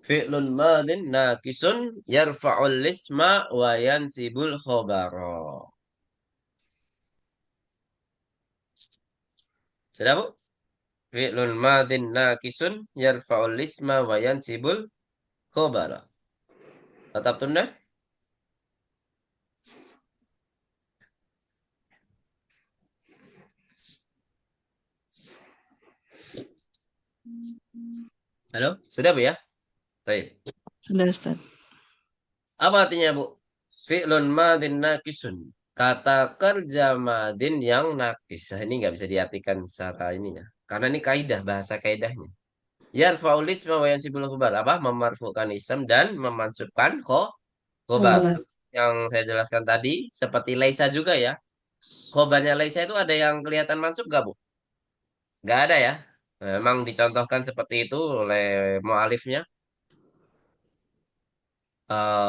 Fi'lun madin nakisun yarfa'ul lisma wa yansibul khobaro. Sudah Bu? Fi'lun madin nakisun yarfa'ul lisma wa yansibul khobaro. Tetap tunda? Halo? Sudah Bu ya? Baik. Sudah Ustaz. Apa artinya Bu? Fi'lun madin nakisun. Kata kerja madin yang nakis. Nah, ini nggak bisa diartikan secara ini ya. Karena ini kaidah, bahasa kaidahnya. Yarfa'ul isma wa yansibul khabar. Apa? Memarfukan ism dan memansubkan khobar. Khobar. Yang saya jelaskan tadi, seperti Laisa juga ya. Khobarnya Laisa itu ada yang kelihatan mansub gak, Bu? Nggak ada ya. Memang dicontohkan seperti itu oleh mu'alifnya.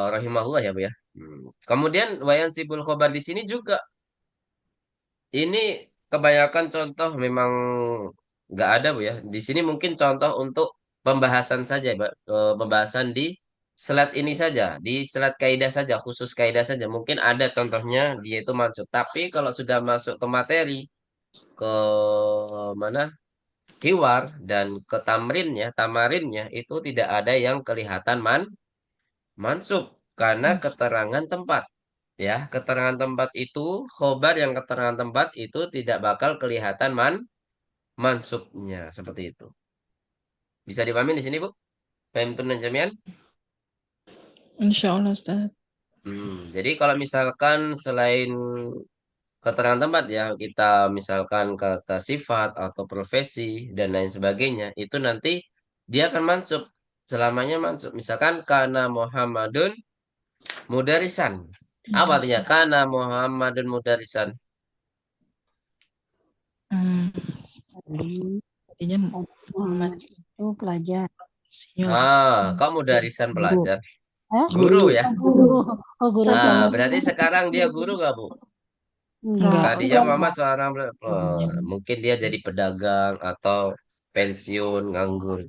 Rahimahullah ya, Bu ya. Kemudian wayan sibul khobar di sini juga. Ini kebanyakan contoh memang nggak ada Bu ya. Di sini mungkin contoh untuk pembahasan saja, Pak. Pembahasan di slide ini saja, di slide kaidah saja, khusus kaidah saja. Mungkin ada contohnya dia itu masuk. Tapi kalau sudah masuk ke materi, ke mana hiwar dan ke tamrinnya, tamarinnya itu tidak ada yang kelihatan mansub karena keterangan tempat. Ya, keterangan tempat itu, khobar yang keterangan tempat itu tidak bakal kelihatan mansubnya seperti itu. Bisa dipahami di sini, Bu? Paham tunan jamian? Insya Allah Ustaz. Jadi kalau misalkan selain keterangan tempat ya, kita misalkan kata sifat atau profesi dan lain sebagainya, itu nanti dia akan mansub. Selamanya mansub. Misalkan kana Muhammadun mudarisan. Apa artinya? Kana Muhammadun mudarisan. Hmm, Tadi Tadinya Muhammad Muhammad itu pelajar. senior. Kau mudarisan Guru. pelajar. Guru. Guru ya. Oh, guru. Oh, guru sama. Berarti sekarang dia guru gak, Bu? Enggak, Enggak. Tadinya udah Mama enggak. seorang Ya. mungkin dia jadi pedagang atau pensiun nganggur.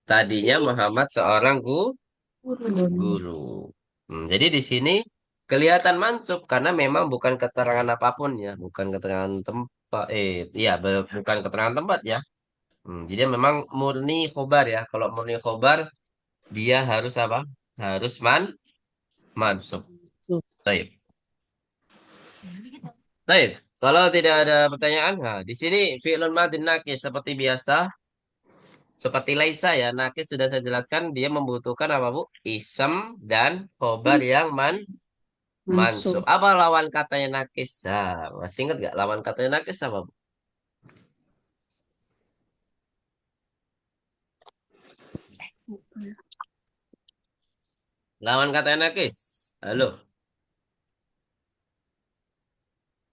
Tadinya Muhammad seorang Guru. guru. Jadi di sini kelihatan mansub karena memang bukan keterangan apapun ya, bukan keterangan tempat. Iya, bukan keterangan tempat ya. Jadi memang murni khobar ya. Kalau murni khobar dia harus apa? Harus mansub. So, Baik. Baik. Kalau tidak ada pertanyaan, nah, di sini fi'lun madin nakis seperti biasa, seperti laisa ya. Nakis sudah saya jelaskan, dia membutuhkan apa, Bu? Isem dan khobar yang mansub. Mansub. Apa lawan katanya nakis? Nah, masih ingat gak lawan katanya nakis apa, Bu? Lawan katanya nakis. Halo.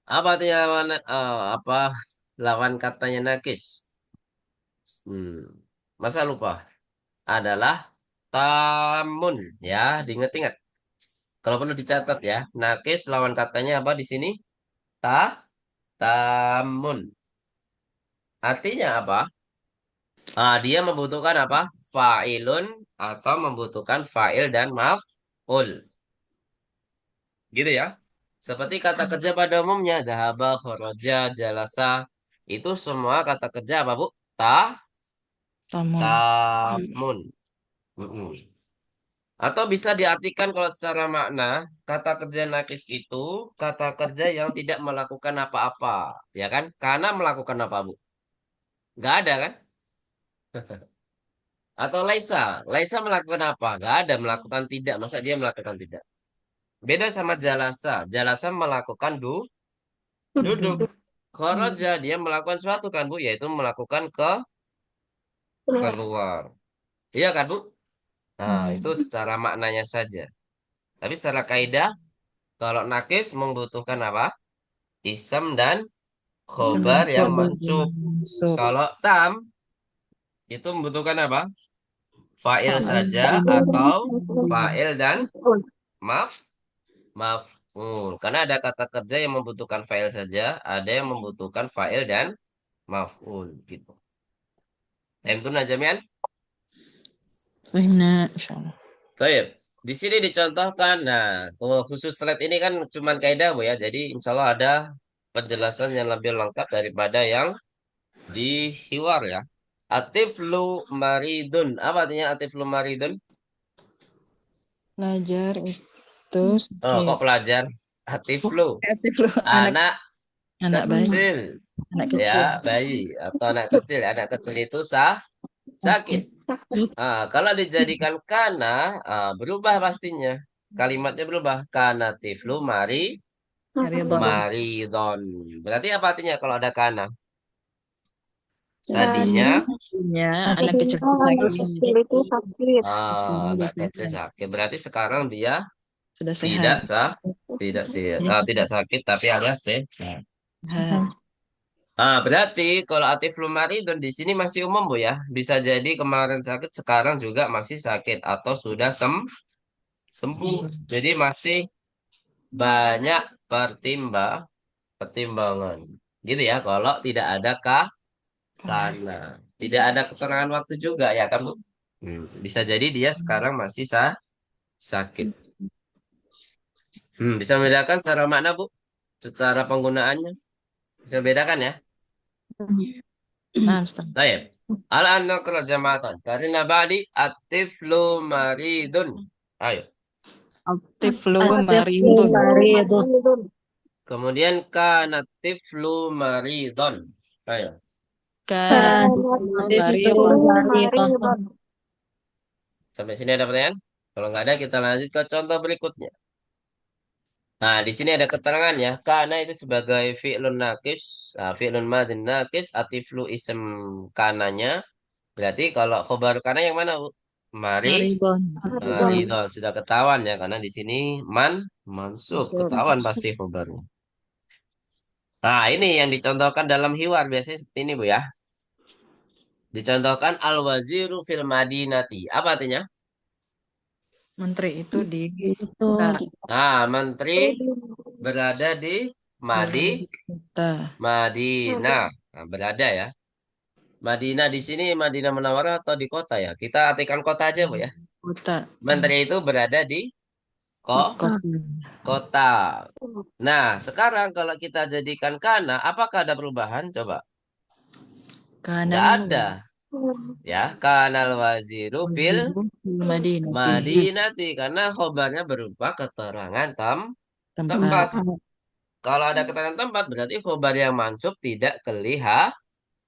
Apa artinya lawan apa lawan katanya nakis? Hmm, masa lupa? Adalah tamun ya, diingat-ingat. Kalau perlu dicatat ya, nakis lawan katanya apa di sini? Ta tamun. Artinya apa? Dia membutuhkan apa? Fa'ilun atau membutuhkan fa'il dan maf'ul. Gitu ya. Seperti kata kerja pada umumnya, dahaba, kharaja, jalasa. Itu semua kata kerja apa, Bu? Tamun. Tamun. Mm-mm. Atau bisa diartikan kalau secara makna, kata kerja nakis itu kata kerja yang tidak melakukan apa-apa. Ya kan? Karena melakukan apa, Bu? Nggak ada kan? Atau Laisa. Laisa melakukan apa? Nggak ada melakukan tidak. Masa dia melakukan tidak? Beda sama Jalasa. Jalasa melakukan duduk. Duduk. Kharaja dia melakukan sesuatu kan, Bu? Yaitu melakukan keluar. Iya kan, Bu? Nah, Iya. itu secara maknanya saja. Tapi secara kaidah, kalau nakis membutuhkan apa? Isem dan Isem khobar dan yang khobar mansub. yang mansub. Kalau tam itu membutuhkan apa? Fa'il Fa'il saja dan atau maf'ul. fa'il dan maf maf'ul. Karena ada kata kerja yang membutuhkan fa'il saja, ada yang membutuhkan fa'il dan maf'ul gitu. Itu najamian. Fahimna, insyaallah. Baik. Di sini dicontohkan. Nah, khusus slide ini kan cuman kaidah, Bu ya. Jadi insya Allah ada penjelasan yang lebih lengkap daripada yang di hiwar ya. Atiflu maridun. Apa artinya atiflu maridun? Pelajar itu Oh, sakit. kok pelajar? Atiflu. Kreatif loh, anak Anak anak bayi, kecil. anak Ya, kecil. bayi. Atau anak kecil. Anak kecil itu sakit. Sakit. Sakit. Kalau dijadikan kana, berubah pastinya. Kalimatnya berubah. Kana tiflu Maridon. maridon. Berarti apa artinya kalau ada kana? Tadinya Tadinya Ya, anak kecil itu anak sakit. kecil itu sakit. Sekarang udah anak kecil sehat. sakit. Berarti sekarang dia Sudah tidak sehat. tidak sih, Jadi tidak sakit tapi alias sehat. sehat. Berarti kalau atif lumaridon di sini masih umum, Bu ya. Bisa jadi kemarin sakit, sekarang juga masih sakit atau sudah sembuh. Sembuh. Jadi masih banyak pertimbangan. Gitu ya, kalau tidak ada Karena karena tidak ada keterangan waktu juga ya kan, Bu? Bisa jadi dia sekarang masih sakit. Bisa membedakan secara makna, Bu? Secara penggunaannya. Bisa bedakan ya? nah, Ustaz. Baik. Al-anakal jamatan. Karena ba'di atiflu maridun. Ayo. Altiflu Atiflu maridun. maridun. Kemudian kanatiflu maridon. Ayo. Kan Atiflu maridun. maridun. Sampai sini ada pertanyaan? Kalau nggak ada, kita lanjut ke contoh berikutnya. Nah, di sini ada keterangannya. Kana itu sebagai fi'lun nakis. Fi'lun madin nakis. Atiflu isem kananya. Berarti kalau khobar kana yang mana, Bu? Maridun. Maridun. Ridho sudah ketahuan ya karena di sini mansub Masuk. ketahuan pasti khobarnya. Nah, ini yang dicontohkan dalam hiwar biasanya seperti ini, Bu ya. Dicontohkan al-waziru fil madinati. Apa artinya? Menteri itu di Itu kota. Menteri berada di Berada di kota. Madinah. Nah, berada ya. Madinah di sini Madinah Munawwarah atau di kota ya? Kita artikan kota aja, Bu ya. Kota. Menteri itu berada di kota. Kota. kota. Nah, sekarang kalau kita jadikan kana, apakah ada perubahan? Coba. Nggak Kanan ada. Ya, kanal waziru fil waziru Madinati. madinati. Karena khobarnya berupa keterangan tempat. Tempat. Tempat. kalau ada keterangan tempat berarti khobar yang mansub tidak Kelihatan.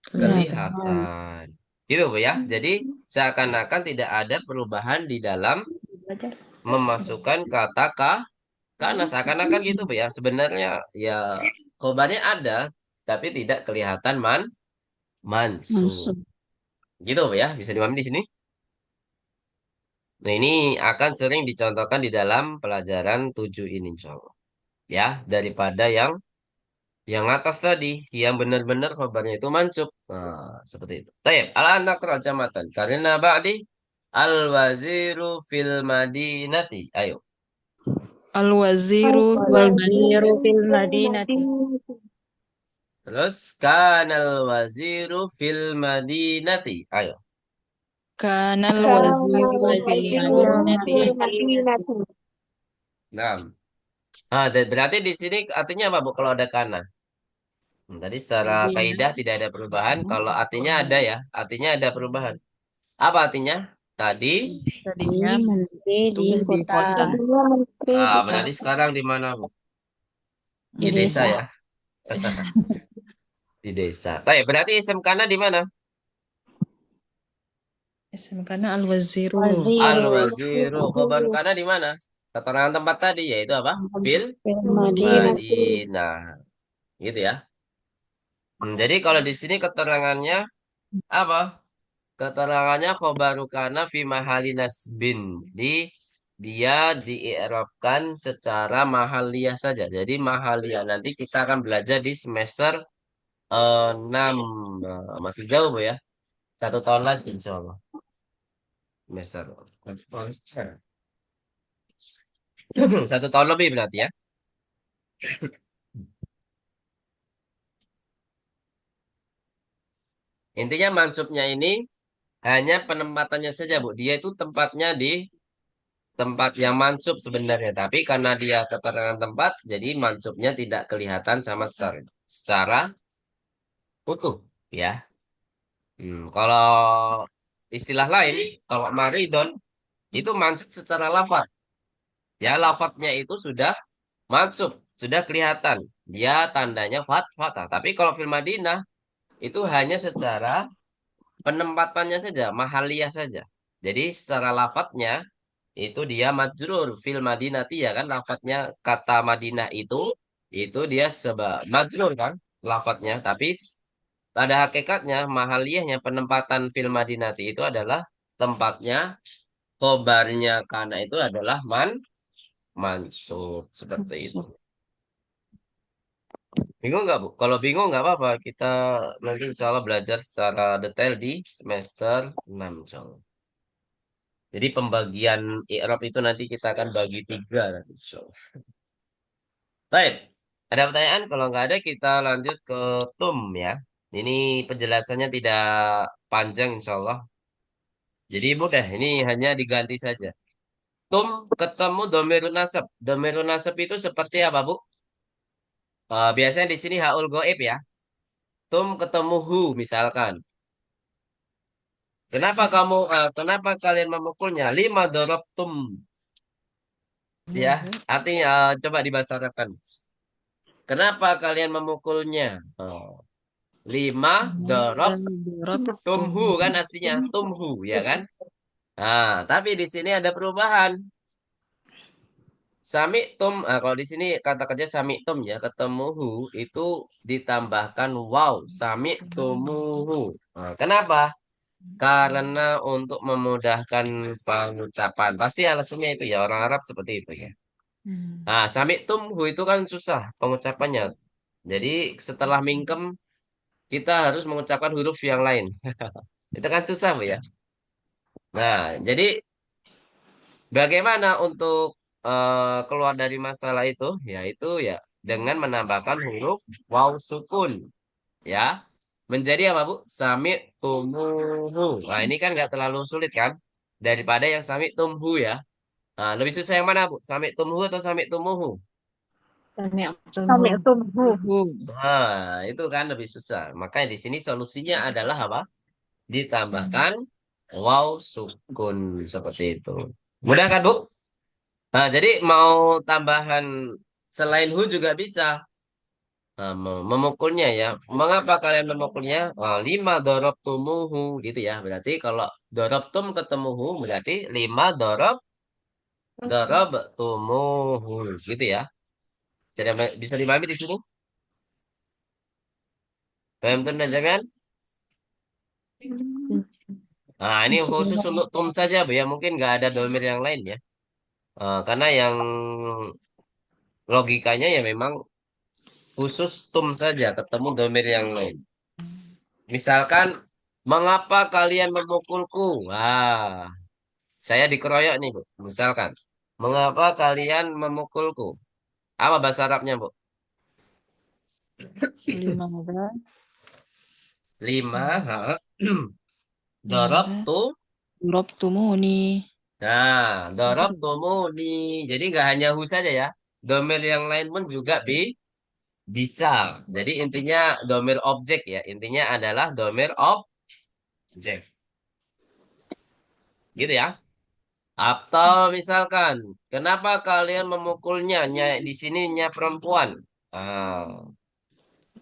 kelihatan. Gitu Bu ya. Jadi seakan-akan tidak ada perubahan di dalam memasukkan kata karena seakan-akan gitu Bu ya. Sebenarnya ya khobarnya ada tapi tidak kelihatan mansub. Masuk. Gitu Bu ya. Bisa dimahami di sini? Nah, ini akan sering dicontohkan di dalam pelajaran 7 ini, insya Allah. Ya, daripada yang atas tadi, yang benar-benar khabarnya itu mansub. Nah, seperti itu. Tayyib, ala anak rajamatan. Karena ba'di al-waziru fil madinati. Ayo. Al-waziru fil Al-Waziru madinah. fil Madinati. Terus, kanal waziru fil madinati. Ayo. Kanal Kana waziru fil al-Waziru madinati. fil Madinati. Nah, berarti di sini artinya apa, Bu, kalau ada kana? Tadi secara Tadi ya. kaidah tidak ada perubahan. Kalau artinya ada ya, artinya ada perubahan. Apa artinya? Tadi, Tadinya Menteri di tugas di kota. kota. Tadinya menteri di berarti kota. sekarang di mana, Bu? Di Di desa desa. ya, di desa. Berarti isim kana di mana? SMK-nya Al-Waziru. Waziru. Al-waziru. Khobar kana di mana? Keterangan tempat tadi yaitu apa? Fil Fil Madinati. Madinah. Gitu ya. Jadi kalau di sini keterangannya apa? Keterangannya khobaru kana fi mahali nasbin. Dia dii'rabkan secara mahaliyah saja. Jadi mahaliyah nanti kita akan belajar di semester 6. Masih jauh Bu ya. 1 tahun lagi insya Allah. Semester. 1 tahun lebih berarti ya. Intinya mansubnya ini hanya penempatannya saja Bu. Dia itu tempatnya di tempat yang mansub sebenarnya. Tapi karena dia keterangan tempat, jadi mansubnya tidak kelihatan sama secara utuh ya. Kalau istilah lain, kalau maridon itu mansub secara lafaz. Ya, lafadznya itu sudah mansub, sudah kelihatan. Dia tandanya fathah. Tapi kalau fil Madinah itu hanya secara penempatannya saja, mahaliyah saja. Jadi secara lafadznya itu dia majrur fil Madinati ya kan lafadznya kata Madinah itu dia majrur kan lafadznya. Tapi pada hakikatnya mahaliyahnya penempatan fil Madinati itu adalah tempatnya khobarnya karena itu adalah mansub seperti itu. Bingung nggak Bu? Kalau bingung nggak apa-apa. Kita nanti insya Allah belajar secara detail di semester 6 insya Allah. Jadi pembagian i'rab itu nanti kita akan bagi 3 nanti insya Allah. Baik. Ada pertanyaan? Kalau nggak ada kita lanjut ke tum ya. Ini penjelasannya tidak panjang insya Allah. Jadi mudah. Ini hanya diganti saja. Tum ketemu domirun nasab. Domirun nasab itu seperti apa Bu? Biasanya di sini haul goib ya. Tum ketemu hu misalkan. Kenapa kalian memukulnya? Lima tum ya. Artinya coba dibasarkan. Kenapa kalian memukulnya? Lima dorob Dan Rob tumhu kan aslinya tumhu ya kan? Nah, tapi di sini ada perubahan. Sami tum, kalau di sini kata kerja sami tum ya, ketemu hu itu ditambahkan wow, sami tumuhu. Nah, kenapa? Karena untuk memudahkan pengucapan. Pasti alasannya itu ya, orang Arab seperti itu ya. Nah, sami tumhu itu kan susah pengucapannya. Jadi setelah mingkem, kita harus mengucapkan huruf yang lain. Itu kan susah, Bu ya. Nah, jadi bagaimana untuk keluar dari masalah itu? Yaitu ya dengan menambahkan huruf waw sukun. Ya, menjadi apa, Bu? Sami tumuhu. Nah, ini kan nggak terlalu sulit kan? Daripada yang sami tumhu ya. Nah, lebih susah yang mana, Bu? Sami tumhu atau sami tumuhu? Kami tumbuh. Nah, itu kan lebih susah. Makanya di sini solusinya adalah apa? Ditambahkan waw sukun seperti itu. Mudah kan, Bu? Nah, jadi mau tambahan selain hu juga bisa. Memukulnya ya. Mengapa kalian memukulnya? Lima dorob tumuhu gitu ya. Berarti kalau dorob tum ketemu hu berarti lima dorob tumuhu gitu ya. Jadi bisa dipahami di sini? Paham tuh dan jangan? Nah, ini Bisa. khusus untuk tum saja, Bu ya. Mungkin nggak ada domir yang lain ya. Karena yang logikanya ya memang khusus tum saja, ketemu domir yang lain. Misalkan, mengapa kalian memukulku? Wah, saya dikeroyok nih, Bu. Misalkan, mengapa kalian memukulku? Apa bahasa Arabnya, Bu? Limadha, Lima, ha. Dorob limadha, tu. tumuni. Nah, dorob tumuni. Jadi nggak hanya hu saja ya. Domir yang lain pun juga bisa. Jadi intinya domir objek ya. Intinya adalah domir objek. Gitu ya. Atau misalkan, kenapa kalian memukulnya? Di sininya perempuan. Ah,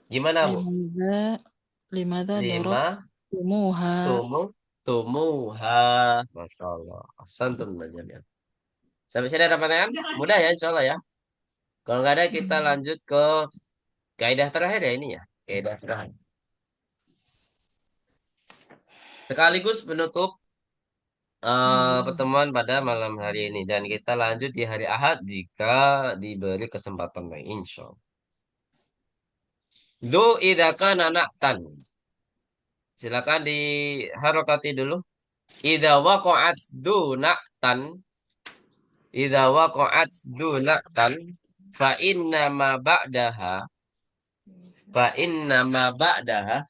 gimana, Bu? Limadha, limadha Lima, tumuha. tumu, tumuha. Masya Allah. Santun banyak ya. Sampai sini ada pertanyaan? Mudah ya, insya Allah ya. Kalau nggak ada, kita lanjut ke kaidah terakhir ya ini ya. Kaidah terakhir. Sekaligus penutup pertemuan pada malam hari ini. Dan kita lanjut di hari Ahad jika diberi kesempatan lagi, insya Allah. Do idaka nanaktan. Silakan diharokati dulu. Idza waqa'at dunatan. Idza waqa'at dunatan. Fa inna ma ba'daha. Fa inna ma ba'daha.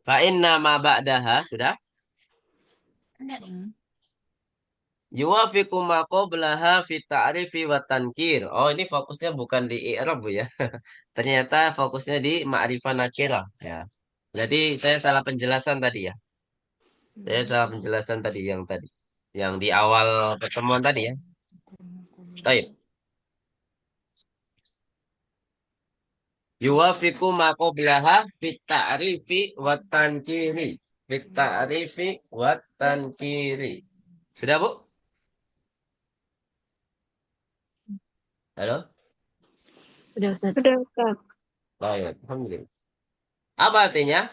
Fa inna ma ba'daha. Sudah? Hmm. Yuwafiqu ma qablaha fi ta'rifi wa tankir. Oh, ini fokusnya bukan di i'rab, Bu ya. Ternyata fokusnya di ma'rifah nakirah ya. Berarti saya salah penjelasan tadi ya. Saya salah penjelasan tadi yang tadi. Yang di awal pertemuan tadi ya. Baik. Yuwafiqu ma qablaha fit ta'rifi wa tankiri. Fit ta'rifi wa tankiri. Sudah, Bu? Halo? Udah Ustaz. Udah Ustaz. Baik, alhamdulillah. Apa artinya?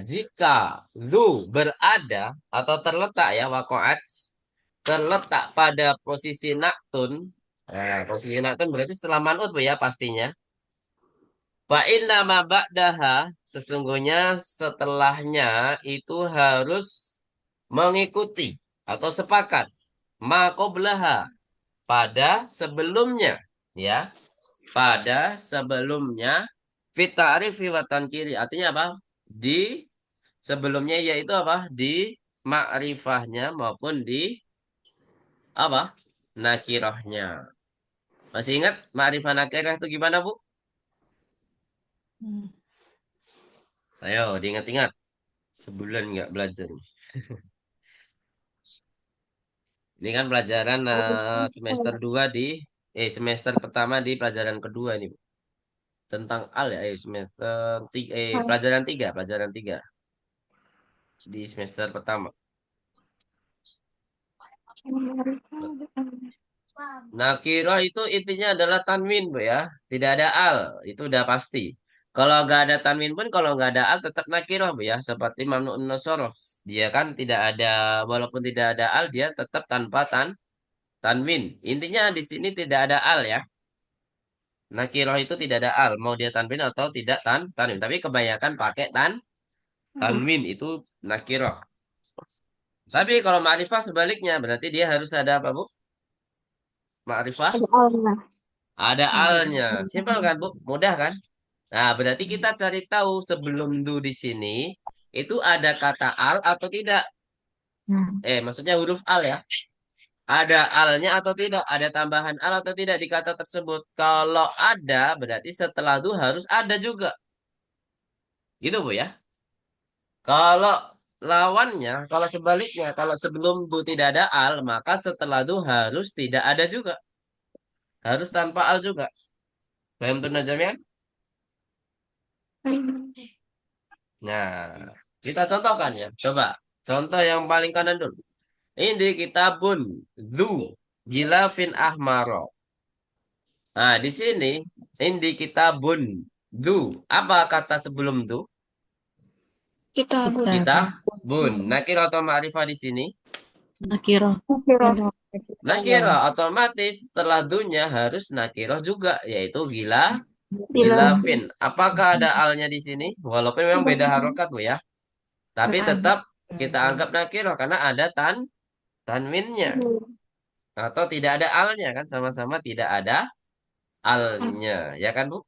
Jika lu berada atau terletak ya wakoat terletak pada posisi naktun. Posisi naktun berarti setelah manut Bu ya pastinya. Fa inna ma ba'daha sesungguhnya setelahnya itu harus mengikuti atau sepakat ma qablaha pada sebelumnya ya, pada sebelumnya fit ta'rifi wa tankiri. Artinya apa? Di sebelumnya yaitu apa? Di makrifahnya maupun di apa? Nakirahnya. Masih ingat makrifah nakirah itu gimana, Bu? Hmm. Ayo diingat-ingat. Sebulan nggak belajar. Ini kan pelajaran semester 2 semester pertama di pelajaran kedua ini, Bu. Tentang al ya, semester 3 pelajaran 3 di semester pertama. Nakirah itu intinya adalah tanwin, Bu ya. Tidak ada al, itu udah pasti. Kalau nggak ada tanwin pun, kalau nggak ada al tetap nakirah, Bu ya. Seperti mamnu'un nasorof. Dia kan tidak ada, walaupun tidak ada al, dia tetap tanpa tanwin. Intinya di sini tidak ada al ya. Nakirah itu tidak ada al, mau dia tanwin atau tidak tanwin. Tapi kebanyakan pakai tanwin itu nakirah. Tapi kalau ma'rifah sebaliknya, berarti dia harus ada apa, Bu? Ma'rifah Ada alnya. ada Ada. alnya. Simpel kan, Bu? Mudah kan? Nah, berarti kita cari tahu sebelum do di sini itu ada kata al atau tidak. Maksudnya huruf al ya. Ada alnya atau tidak? Ada tambahan al atau tidak di kata tersebut? Kalau ada, berarti setelah do harus ada juga. Gitu, Bu ya. Kalau lawannya, kalau sebaliknya, kalau sebelum du tidak ada al, maka setelah du harus tidak ada juga. Harus tanpa al juga. Paham tuh Najamnya? Nah, kita contohkan ya. Coba. Contoh yang paling kanan dulu. Ini kitabun du gilafin ahmaro. Nah, di sini indi kitabun du. Apa kata sebelum du? Kita Kita bun. Nakir atau ma'rifah di sini? nakiro. Nakira otomatis setelah dunya harus nakiro juga yaitu Bila gilafin. Apakah ada alnya di sini? Walaupun memang beda harokat Bu ya. Tapi tetap kita anggap nakiro karena ada tanwinnya atau tidak ada alnya kan sama-sama tidak ada alnya ya kan Bu?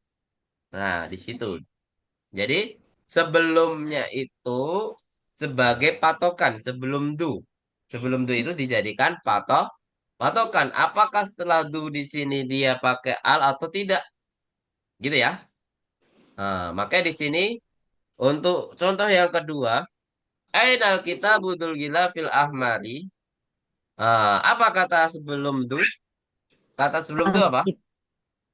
Nah, di situ. Jadi sebelumnya itu sebagai patokan sebelum du. Sebelum du itu dijadikan patokan. Apakah setelah du di sini dia pakai al atau tidak? Gitu ya. Nah, makanya di sini untuk contoh yang kedua, Ainal kita budul gila fil ahmari. Apa kata sebelum du? Kata sebelum du apa?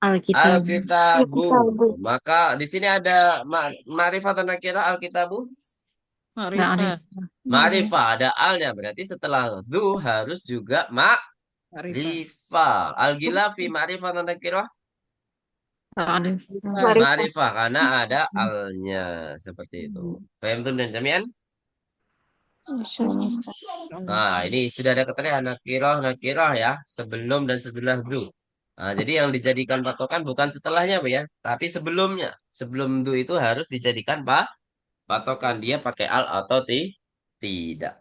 Alkitab. Alkitabu. Maka di sini ada ma'rifat dan nakira alkitabu. Ma'rifat. Ma'rifah ada alnya berarti setelah du harus juga Ma'rifat. ma'rifah. Al-gilafi ma'rifah dan nakirah. Ma'rifat. Ma'rifah karena ada alnya seperti itu. Paham tuh dan jamian? Nah, ini sudah ada keterangan nakirah ya sebelum dan setelah du. Nah, jadi yang dijadikan patokan bukan setelahnya, Bu ya, tapi sebelumnya. Sebelum du itu harus dijadikan patokan dia pakai al atau tidak.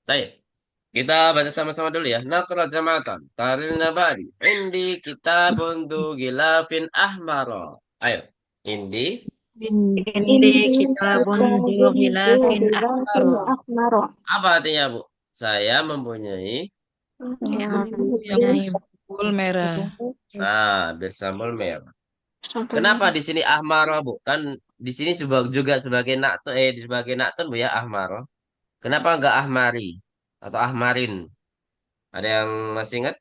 Baik. Kita baca sama-sama dulu ya. Naqra jamatan. Taril nabari. Indi kitabun du gilafin ahmara. Ayo. Indi. Indi kitabun khilafin ahmar. Apa artinya, Bu? Saya mempunyai. Yang full merah. Bersambul merah. Kenapa di sini ahmara, Bu? Kan di sini juga sebagai sebagai naktun, Bu ya, ahmara. Kenapa enggak ahmari atau ahmarin? Ada yang masih ingat?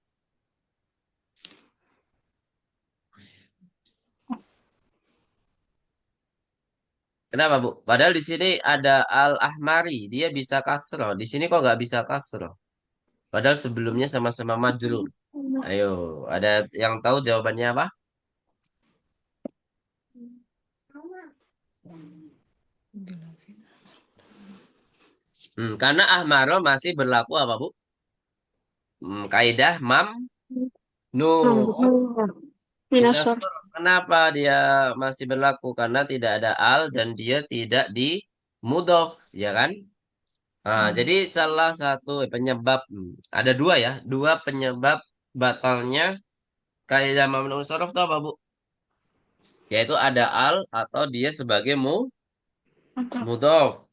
Kenapa, Bu? Padahal di sini ada al-ahmari, dia bisa kasroh. Di sini kok nggak bisa kasroh? Padahal sebelumnya sama-sama majrur. Ayo, ada yang tahu jawabannya apa? Karena ahmaro masih berlaku apa, Bu? Kaidah nu. Minasor. Kenapa dia masih berlaku? Karena tidak ada al dan dia tidak di mudhof, ya kan? Jadi salah satu penyebab ada dua ya, dua penyebab batalnya kaidah mamnu sorof itu apa, Bu? Yaitu ada al atau dia sebagai mudhof.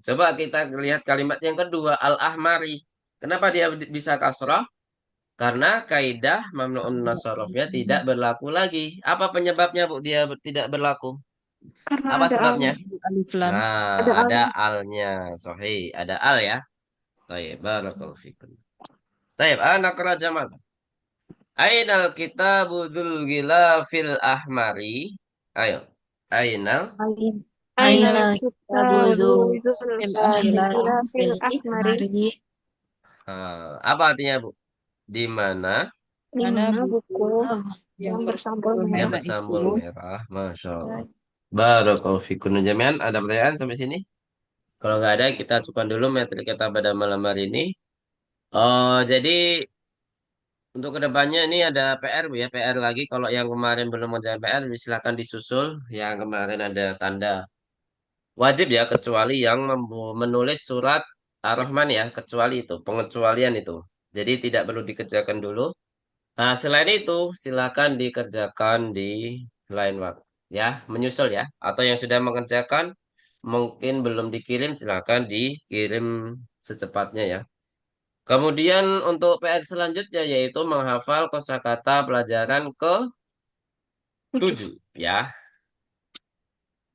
Coba kita lihat kalimat yang kedua, al-ahmari. Kenapa dia bisa kasrah? Karena kaidah mamnu'un nasarofnya tidak berlaku lagi. Apa penyebabnya, Bu? Dia tidak berlaku. Apa sebabnya? Alif lam. Ada alnya. Sahih, ada al ya. Baik, barakallahu fikum. Baik, anak raja mana? Ainal kitabu dzul fil ahmari. Ayo. Ainal. Ainal kitabu Fil ahmari. Apa artinya, Bu? Di mana Mana buku yang bersambul yang merah bersambul itu? merah? Masya Allah. Barakallahu fikum jami'an. Ada pertanyaan sampai sini? Kalau nggak ada, kita cukupkan dulu materi kita pada malam hari ini. Oh, jadi untuk kedepannya ini ada PR, Bu ya. PR lagi. Kalau yang kemarin belum mengerjakan PR, silakan disusul. Yang kemarin ada tanda wajib ya, kecuali yang menulis surat Ar-Rahman ya, kecuali itu, pengecualian itu. Jadi tidak perlu dikerjakan dulu. Nah, selain itu, silakan dikerjakan di lain waktu. Ya, menyusul ya. Atau yang sudah mengerjakan, mungkin belum dikirim, silakan dikirim secepatnya ya. Kemudian untuk PR selanjutnya yaitu menghafal kosakata pelajaran ke-7 ya.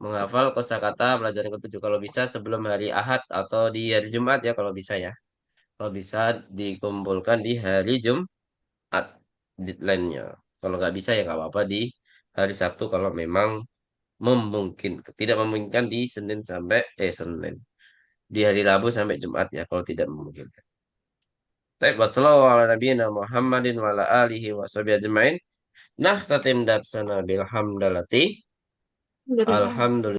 menghafal kosakata pelajaran ketujuh kalau bisa sebelum hari Ahad atau di hari Jumat ya kalau bisa ya. Kalau bisa dikumpulkan di hari Jumat deadline-nya. Kalau nggak bisa ya nggak apa-apa di hari Sabtu kalau memang memungkin. Tidak memungkinkan di Senin sampai Senin. Di hari Rabu sampai Jumat ya kalau tidak memungkinkan. Baik, wassalamualaikum warahmatullahi wabarakatuh. Muhammadin wa ala alihi wa sahbihi ajmain. Nah, tatim darsana bilhamdalati. Alhamdulillah. Alhamdulillah.